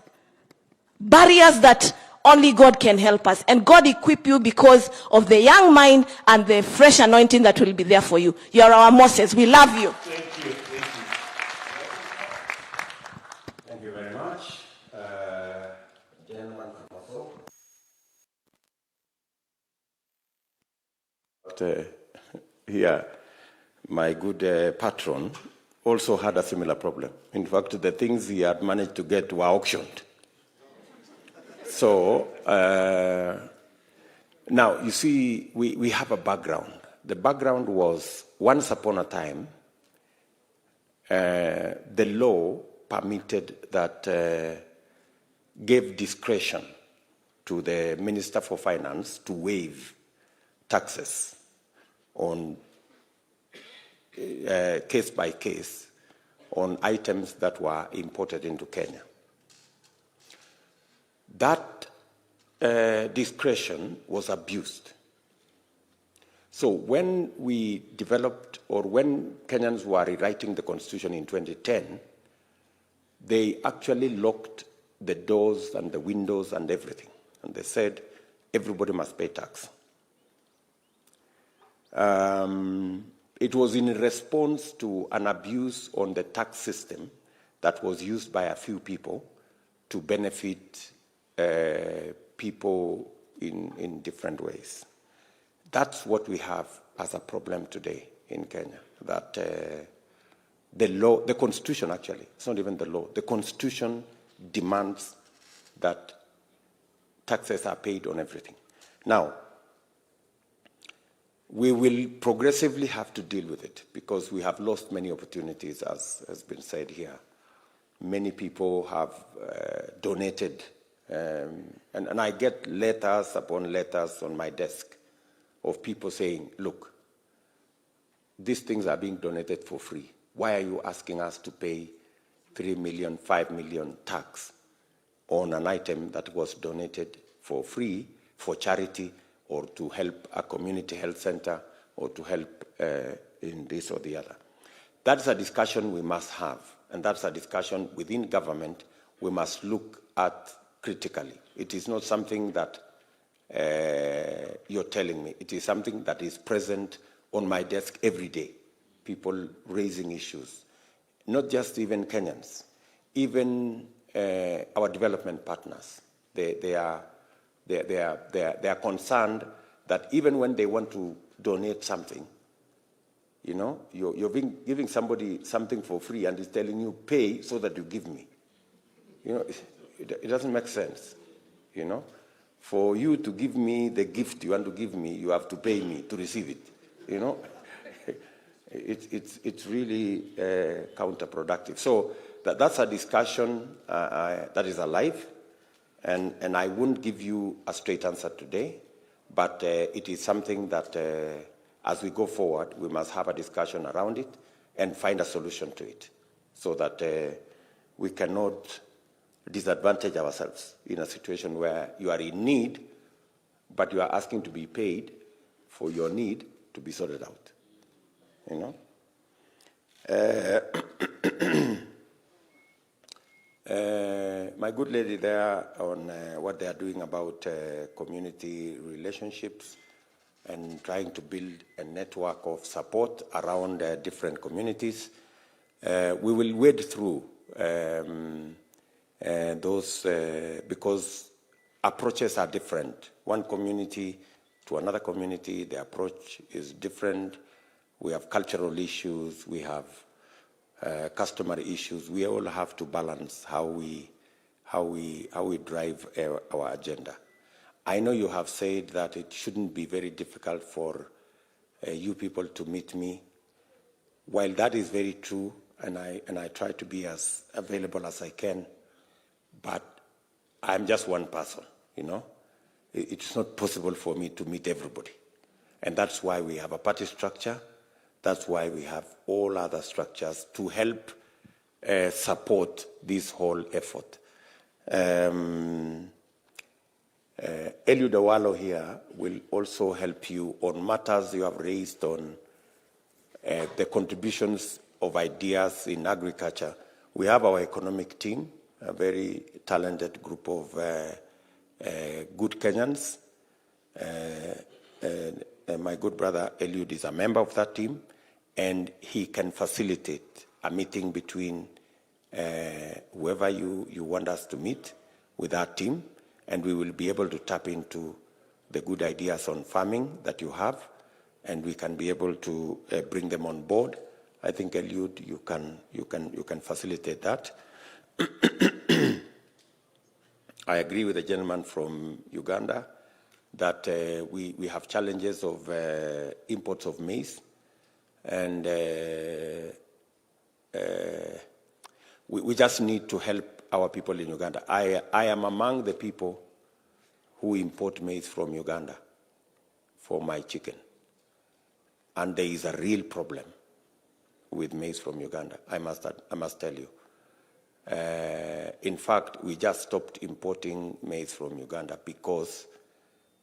Barriers that only God can help us. And God equip you because of the young mind and the fresh anointing that will be there for you. You are our Moses. We love you. Thank you. Thank you very much. Gentleman from yeah, my good patron, also had a similar problem. In fact, the things he had managed to get were auctioned. So, now, you see, we have a background. The background was, once upon a time, the law permitted that, gave discretion to the Minister for Finance to waive taxes on case by case on items that were imported into Kenya. That discretion was abused. So when we developed, or when Kenyans were rewriting the Constitution in 2010, they actually locked the doors and the windows and everything. And they said, everybody must pay tax. It was in response to an abuse on the tax system that was used by a few people to benefit people in different ways. That's what we have as a problem today in Kenya, that the law, the Constitution actually, it's not even the law, the Constitution demands that taxes are paid on everything. Now, we will progressively have to deal with it because we have lost many opportunities, as has been said here. Many people have donated, and I get letters upon letters on my desk of people saying, look, these things are being donated for free. Why are you asking us to pay 3 million, 5 million tax on an item that was donated for free, for charity, or to help a community health center, or to help in this or the other? That's a discussion we must have, and that's a discussion within government we must look at critically. It is not something that you're telling me. It is something that is present on my desk every day. People raising issues, not just even Kenyans, even our development partners. They are concerned that even when they want to donate something, you know, you're giving somebody something for free and he's telling you, pay so that you give me. You know, it doesn't make sense, you know. For you to give me the gift you want to give me, you have to pay me to receive it, you know. It's really counterproductive. So that's a discussion that is alive, and I won't give you a straight answer today, but it is something that as we go forward, we must have a discussion around it and find a solution to it so that we cannot disadvantage ourselves in a situation where you are in need, but you are asking to be paid for your need to be sorted out. You know? My good lady there on what they are doing about community relationships and trying to build a network of support around different communities. We will wade through those because approaches are different. One community to another community, the approach is different. We have cultural issues, we have customer issues. We all have to balance how we drive our agenda. I know you have said that it shouldn't be very difficult for you people to meet me. While that is very true, and I try to be as available as I can, but I'm just one person, you know. It's not possible for me to meet everybody. And that's why we have a party structure. That's why we have all other structures to help support this whole effort. Eliud Owalo here will also help you on matters you have raised on the contributions of ideas in agriculture. We have our economic team, a very talented group of good Kenyans. My good brother Eliud is a member of that team, and he can facilitate a meeting between whoever you want us to meet with our team, and we will be able to tap into the good ideas on farming that you have and we can be able to bring them on board. I think, Eliud, you can facilitate that. I agree with the gentleman from Uganda that we have challenges of imports of maize, and we just need to help our people in Uganda. I am among the people who import maize from Uganda for my chicken, and there is a real problem with maize from Uganda, I must tell you. In fact, we just stopped importing maize from Uganda because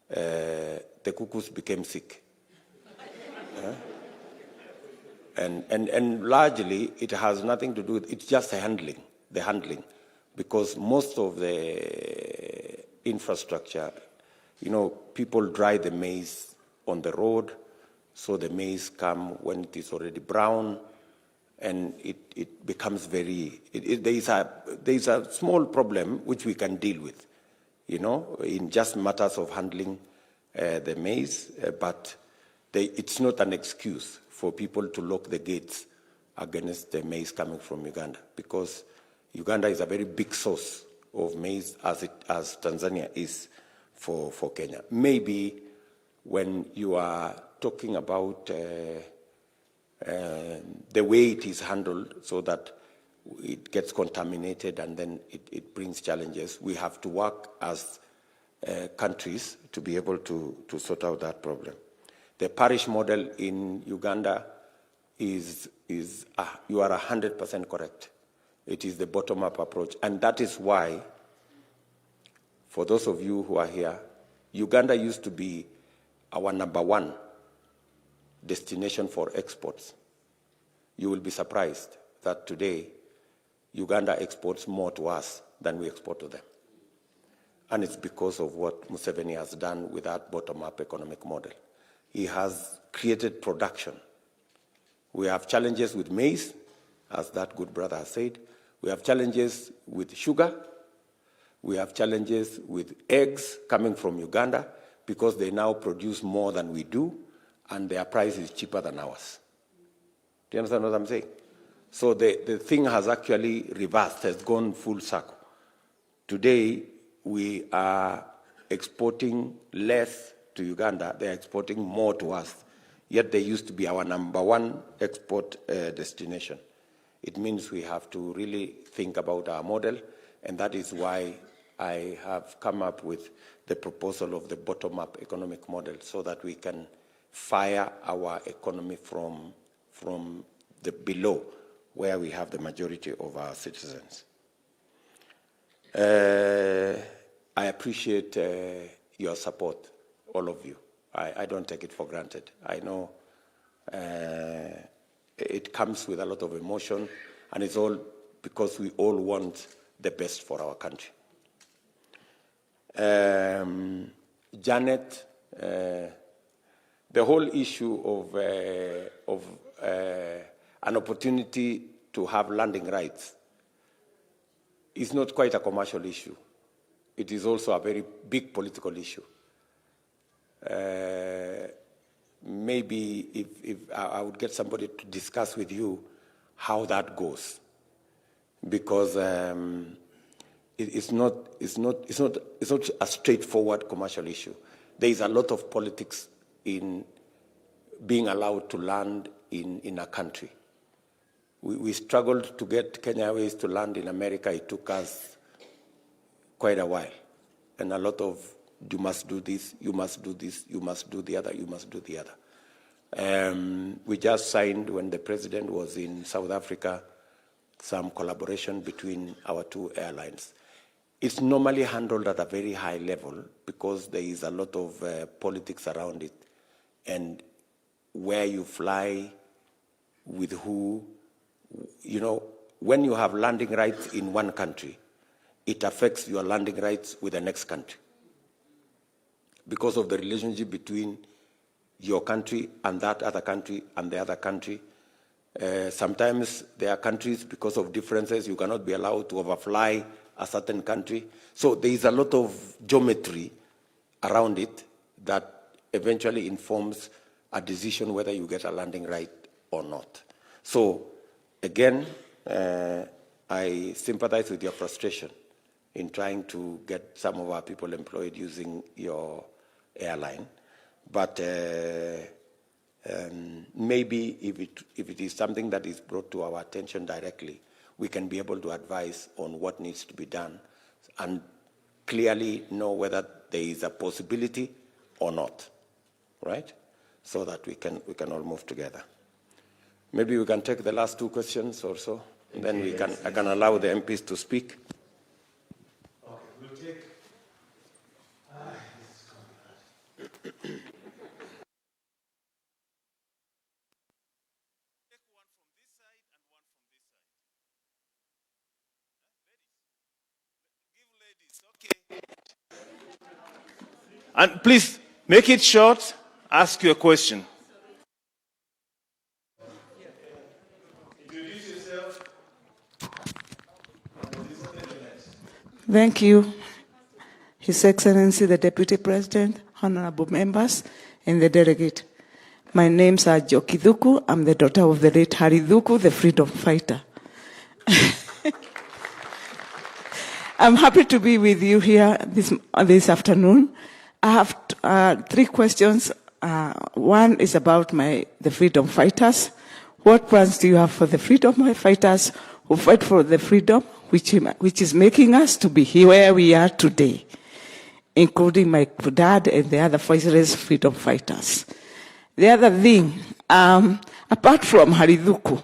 the cuckoos became sick. And largely, it has nothing to do with, it's just the handling, because most of the infrastructure, people dry the maize on the road, so the maize come when it is already brown, and it becomes very, there is a small problem which we can deal with, in just matters of handling the maize, but it's not an excuse for people to lock the gates against the maize coming from Uganda, because Uganda is a very big source of maize as Tanzania is for Kenya. Maybe when you are talking about the way it is handled so that it gets contaminated and then it brings challenges, we have to work as countries to be able to sort out that problem. The parish model in Uganda is you are 100% correct. It is the bottom-up approach. And that is why, for those of you who are here, Uganda used to be our #1 destination for exports. You will be surprised that today Uganda exports more to us than we export to them. And it's because of what Museveni has done with that bottom-up economic model. He has created production. We have challenges with maize, as that good brother has said. We have challenges with sugar. We have challenges with eggs coming from Uganda because they now produce more than we do, and their price is cheaper than ours. Do you understand what I'm saying? So the thing has actually reversed, has gone full circle. Today, we are exporting less to Uganda, they're exporting more to us. Yet they used to be our #1 export destination. It means we have to really think about our model, and that is why I have come up with the proposal of the bottom-up economic model so that we can fire our economy from the below, where we have the majority of our citizens. I appreciate your support, all of you. I don't take it for granted. I know it comes with a lot of emotion, and it's all because we all want the best for our country. Janet, the whole issue of an opportunity to have landing rights is not quite a commercial issue. It is also a very big political issue. Maybe if I would get somebody to discuss with you how that goes, because it's not a straightforward commercial issue. There is a lot of politics in being allowed to land in a country. We struggled to get Kenya Airways to land in America. It took us quite a while, and a lot of you must do this, you must do this, you must do the other, you must do the other. We just signed, when the president was in South Africa, some collaboration between our two airlines. It's normally handled at a very high level because there is a lot of politics around it, and where you fly, with who, when you have landing rights in one country, it affects your landing rights with the next country, because of the relationship between your country and that other country and the other country. Sometimes there are countries, because of differences, you cannot be allowed to overfly a certain country. So there is a lot of geometry around it that eventually informs a decision whether you get a landing right or not. So, again, I sympathize with your frustration in trying to get some of our people employed using your airline. But maybe if it is something that is brought to our attention directly, we can be able to advise on what needs to be done and clearly know whether there is a possibility or not, right? So that we can all move together. Maybe we can take the last two questions or so, and then I can allow the MPs to speak. Okay, we'll take. And please make it short. Ask your question. Introduce yourself. Thank you, His Excellency, the Deputy President, honorable members, and the delegate. My name's Joki Dhuku. I'm the daughter of the late Harry Dhuku, the freedom fighter. I'm happy to be with you here this afternoon. I have three questions. One is about the freedom fighters. What plans do you have for the freedom fighters who fight for the freedom which is making us to be here where we are today, including my dad and the other voiceless freedom fighters? The other thing, apart from Harry Dhuku,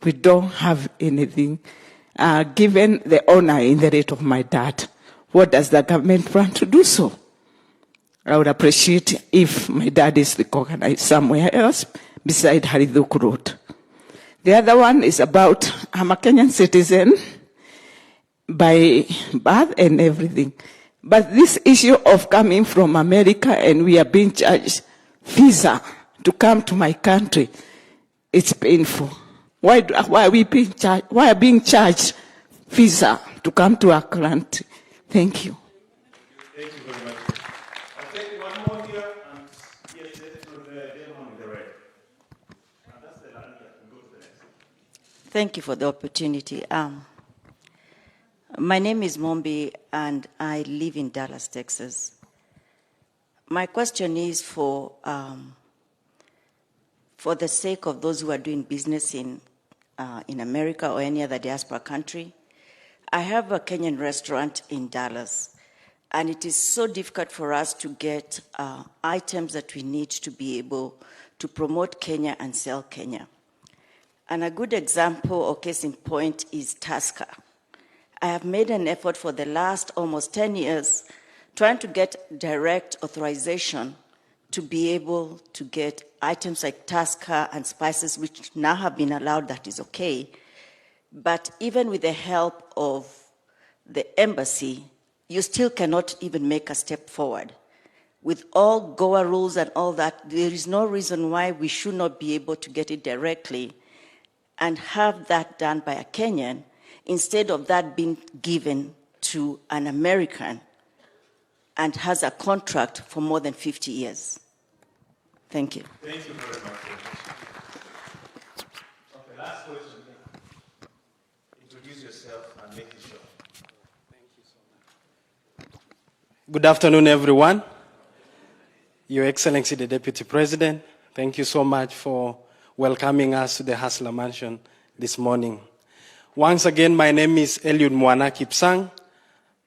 we don't have anything. Given the honor in the rate of my dad, what does the government plan to do so? I would appreciate if my dad is recognized somewhere else beside Harry Dhuku Road. The other one is about, I'm a Kenyan citizen by birth and everything. But this issue of coming from America and we are being charged visa to come to my country, it's painful. Why are we being charged? Why are being charged visa to come to our country? Thank you. Thank you very much. I'll take one more here, and yes, to the gentleman in the red. And that's the land that can go to the next. Thank you for the opportunity. My name is Mombi, and I live in Dallas, Texas. My question is for the sake of those who are doing business in America or any other diaspora country. I have a Kenyan restaurant in Dallas, and it is so difficult for us to get items that we need to be able to promote Kenya and sell Kenya. And a good example or case in point is Tusker. I have made an effort for the last almost 10 years trying to get direct authorization to be able to get items like Tusker and spices, which now have been allowed, that is okay. But even with the help of the embassy, you still cannot even make a step forward. With all GOA rules and all that, there is no reason why we should not be able to get it directly and have that done by a Kenyan instead of that being given to an American and has a contract for more than 50 years. Thank you. Thank you very much. Okay, last question. Introduce yourself and make it short. Thank you so much. Good afternoon, everyone. Your Excellency, the Deputy President, thank you so much for welcoming us to the Hustler Mansion this morning. Once again, my name is Eliud Mwana Kipsang.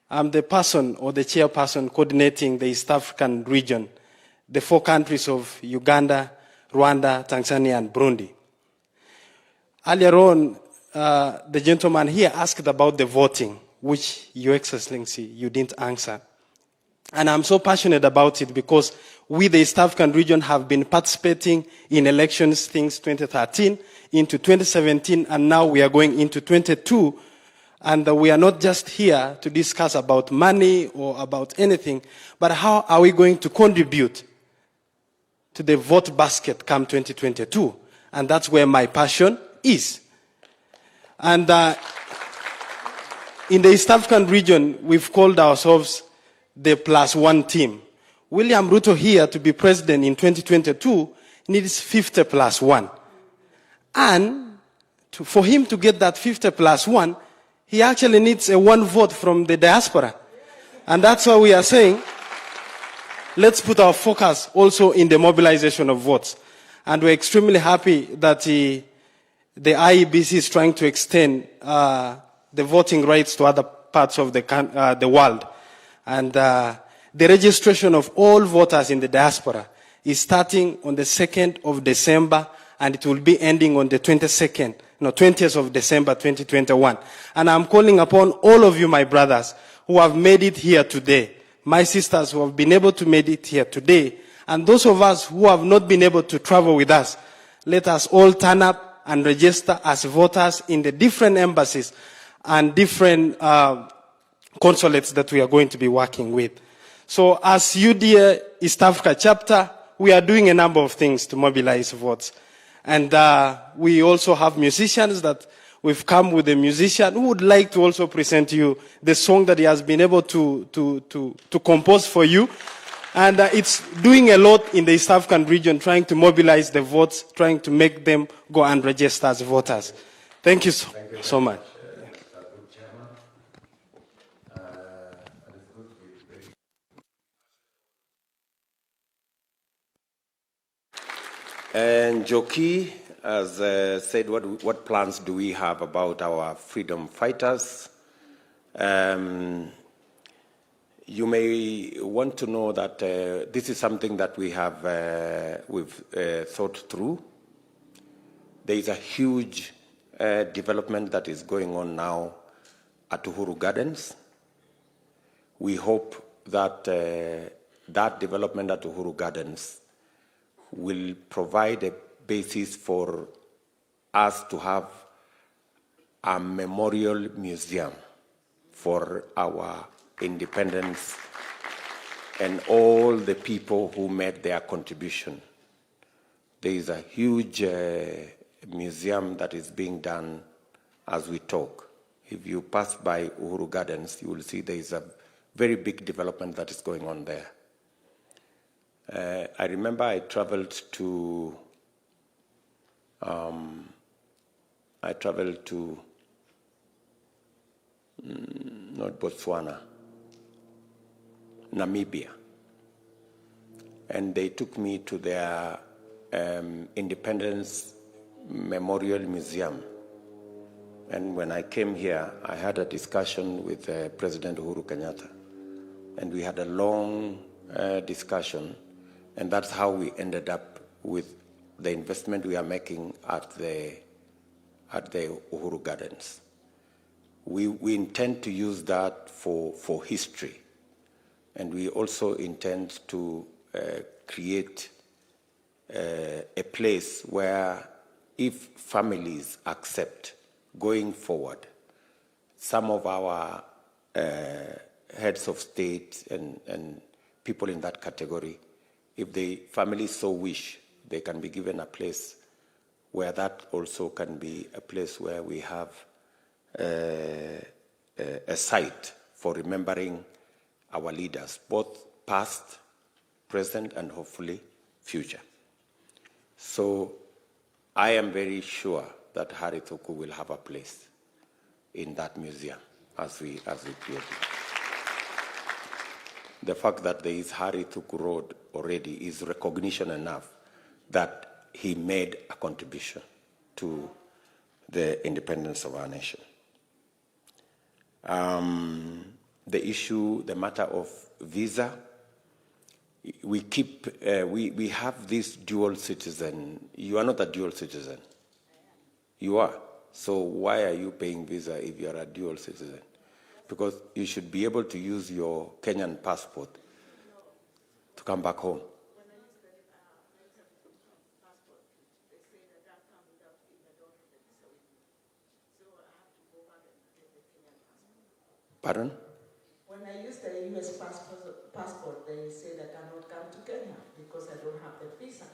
I'm the person or the chairperson coordinating the East African region, the 4 countries of Uganda, Rwanda, Tanzania, and Burundi. Earlier on, the gentleman here asked about the voting, which, Your Excellency, you didn't answer. And I'm so passionate about it because we, the East African region, have been participating in elections since 2013 into 2017, and now we are going into 22. And we are not just here to discuss about money or about anything, but how are we going to contribute to the vote basket come 2022? And that's where my passion is. And in the East African region, we've called ourselves the +1 team. William Ruto here to be president in 2022 needs 50 plus 1. And for him to get that 50 plus 1, he actually needs a 1 vote from the diaspora. And that's why we are saying, let's put our focus also in the mobilization of votes. And we're extremely happy that the IEBC is trying to extend the voting rights to other parts of the world. And the registration of all voters in the diaspora is starting on the 2nd of December, and it will be ending on the 20th of December 2021. And I'm calling upon all of you, my brothers, who have made it here today, my sisters who have been able to make it here today, and those of us who have not been able to travel with us, let us all turn up and register as voters in the different embassies and different consulates that we are going to be working with. So as UDA East Africa chapter, we are doing a number of things to mobilize votes. And we also have musicians that we've come with a musician who would like to also present you the song that he has been able to compose for you. And it's doing a lot in the East African region, trying to mobilize the votes, trying to make them go and register as voters. Thank you so much. And Joki has said, what plans do we have about our freedom fighters? You may want to know that this is something that we've thought through. There is a huge development that is going on now at Uhuru Gardens. We hope that that development at Uhuru Gardens will provide a basis for us to have a memorial museum for our independence and all the people who made their contribution. There is a huge museum that is being done as we talk. If you pass by Uhuru Gardens, you will see there is a very big development that is going on there. I remember I traveled to not Botswana, Namibia, and they took me to their Independence Memorial Museum. And when I came here, I had a discussion with President Uhuru Kenyatta, and we had a long discussion, and that's how we ended up with the investment we are making at the Uhuru Gardens. We intend to use that for history, and we also intend to create a place where, if families accept going forward, some of our heads of state and people in that category, if the families so wish, they can be given a place where that also can be a place where we have a site for remembering our leaders, both past, present, and hopefully future. So I am very sure that Harry Thuku will have a place in that museum as we create it. The fact that there is Harry Thuku Road already is recognition enough that he made a contribution to the independence of our nation. The issue, the matter of visa, we have this dual citizen. You are not a dual citizen. You are. So why are you paying visa if you are a dual citizen? Because you should be able to use your Kenyan passport to come back home. Pardon? When I use the US passport, they say that I cannot come to Kenya because I don't have the visa.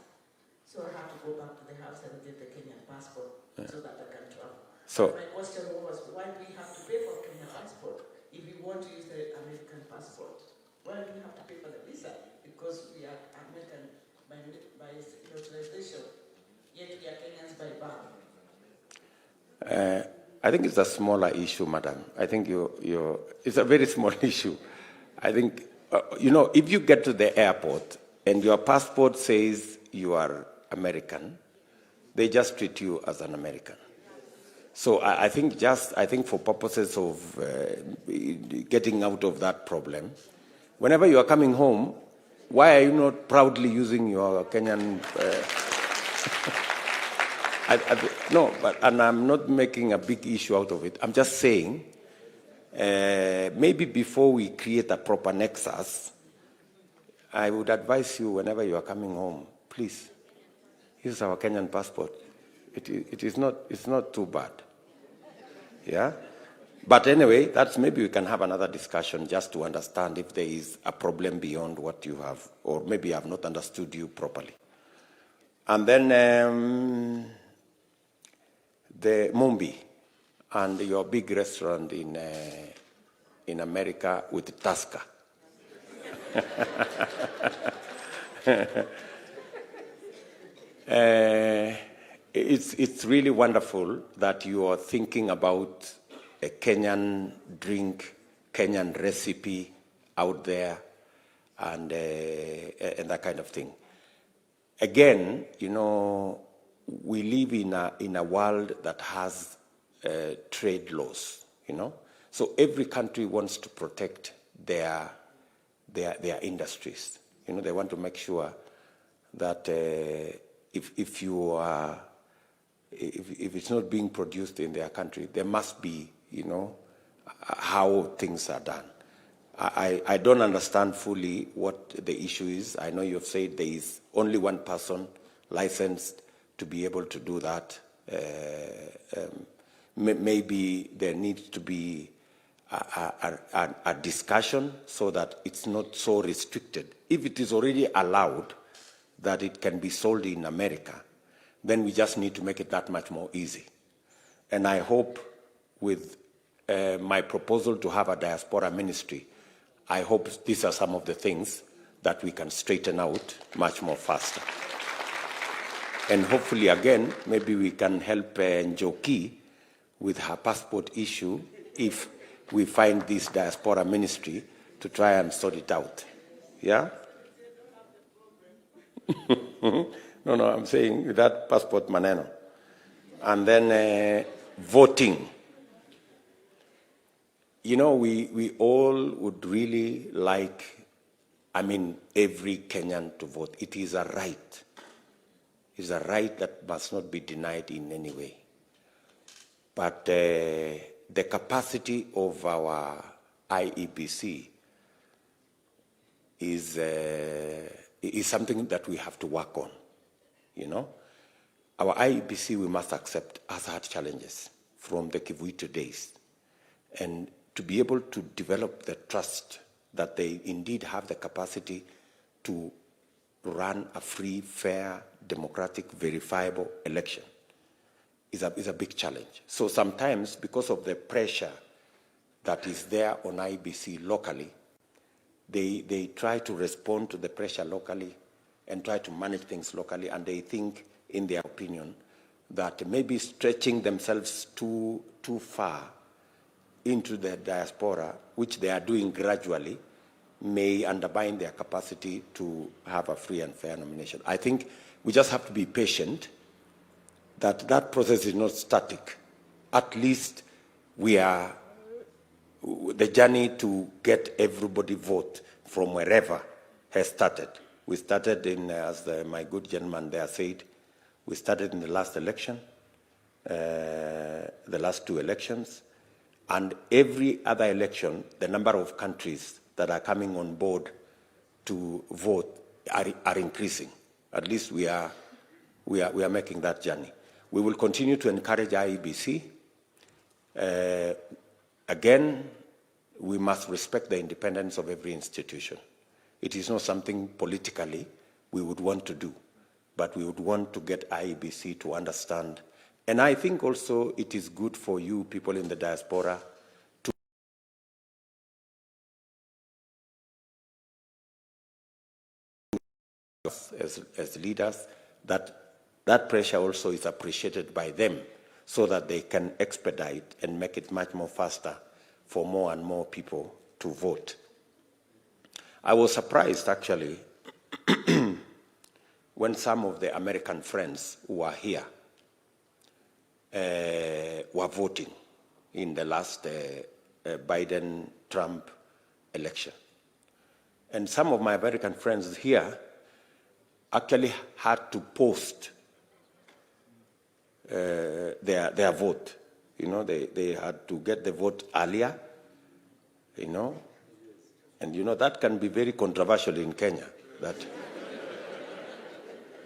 So I have to go back to the house and get the Kenyan passport so that I can travel. So my question was, why do we have to pay for Kenyan passport if we want to use the American passport? Why do we have to pay for the visa? Because we are American by naturalization, yet we are Kenyans by birth? I think it's a smaller issue, madam. I think it's a very small issue. I think, if you get to the airport and your passport says you are American, they just treat you as an American. So I think for purposes of getting out of that problem, whenever you are coming home, why are you not proudly using your Kenyan? And I'm not making a big issue out of it. I'm just saying, maybe before we create a proper nexus, I would advise you, whenever you are coming home, please use our Kenyan passport. It's not too bad. Yeah? But anyway, maybe we can have another discussion just to understand if there is a problem beyond what you have, or maybe I have not understood you properly. And then the Mumbi and your big restaurant in America with Tusker. It's really wonderful that you are thinking about a Kenyan drink, Kenyan recipe out there, and that kind of thing. Again, we live in a world that has trade laws, So every country wants to protect their industries. They want to make sure that if it's not being produced in their country, there must be, how things are done. I don't understand fully what the issue is. I know you've said there is only one person licensed to be able to do that. Maybe there needs to be a discussion so that it's not so restricted. If it is already allowed that it can be sold in America, then we just need to make it that much more easy. And I hope with my proposal to have a diaspora ministry, I hope these are some of the things that we can straighten out much more faster. And hopefully, again, maybe we can help Njoki with her passport issue if we find this diaspora ministry to try and sort it out. Yeah? No, I'm saying that passport maneno. And then voting. We all would really like, every Kenyan to vote. It is a right. It's a right that must not be denied in any way. But the capacity of our IEBC is something that we have to work on, Our IEBC, we must accept, has had challenges from the Kivuito days. And to be able to develop the trust that they indeed have the capacity to run a free, fair, democratic, verifiable election is a big challenge. So sometimes, because of the pressure that is there on IEBC locally, they try to respond to the pressure locally and try to manage things locally, and they think, in their opinion, that maybe stretching themselves too far into the diaspora, which they are doing gradually, may undermine their capacity to have a free and fair nomination. I think we just have to be patient that process is not static. At least the journey to get everybody vote from wherever has started. We started as my good gentleman there said, we started in the last election, the last two elections, and every other election, the number of countries that are coming on board to vote are increasing. At least we are making that journey. We will continue to encourage IEBC. Again, we must respect the independence of every institution. It is not something politically we would want to do, but we would want to get IEBC to understand. And I think also it is good for you people in the diaspora to as leaders, that pressure also is appreciated by them so that they can expedite and make it much more faster for more and more people to vote. I was surprised, actually, when some of the American friends who are here were voting in the last Biden-Trump election. And some of my American friends here actually had to post their vote. You know, they had to get the vote earlier, you know. And, you know, that can be very controversial in Kenya, that,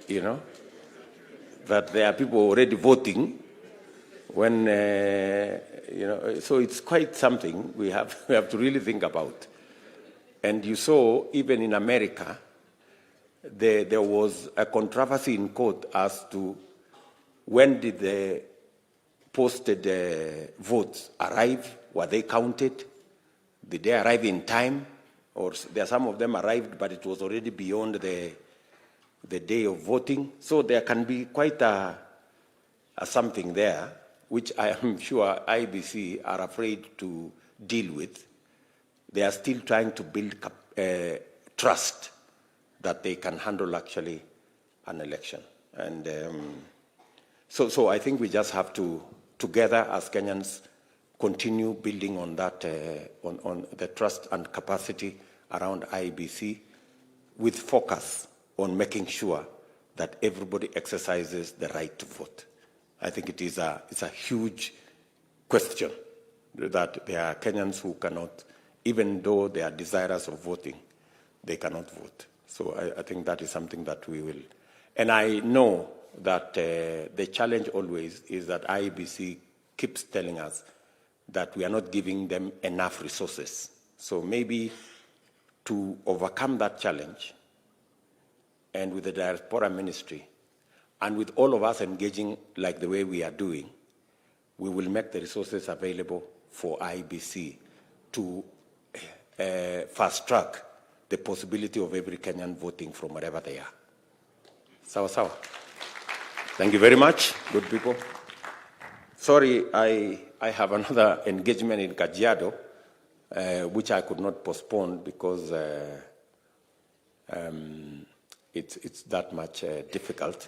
you know, that there are people already voting when, you know, so it's quite something we have to really think about. And you saw, even in America, there was a controversy in court as to when did the posted votes arrive? Were they counted? Did they arrive in time? Or there some of them arrived, but it was already beyond the day of voting. So there can be quite a something there, which I am sure IBC are afraid to deal with. They are still trying to build trust that they can handle actually an election. And so I think we just have to, together as Kenyans, continue building on that, on the trust and capacity around IBC, with focus on making sure that everybody exercises the right to vote. I think it's a huge question that there are Kenyans who cannot, even though they are desirous of voting, they cannot vote. So I think that is something that we will. And I know that the challenge always is that IBC keeps telling us that we are not giving them enough resources. So maybe to overcome that challenge, and with the Diaspora Ministry, and with all of us engaging like the way we are doing, we will make the resources available for IBC to fast-track the possibility of every Kenyan voting from wherever they are. Sawa sawa. Thank you very much, good people. Sorry, I have another engagement in Kajiado, which I could not postpone because it's that much difficult.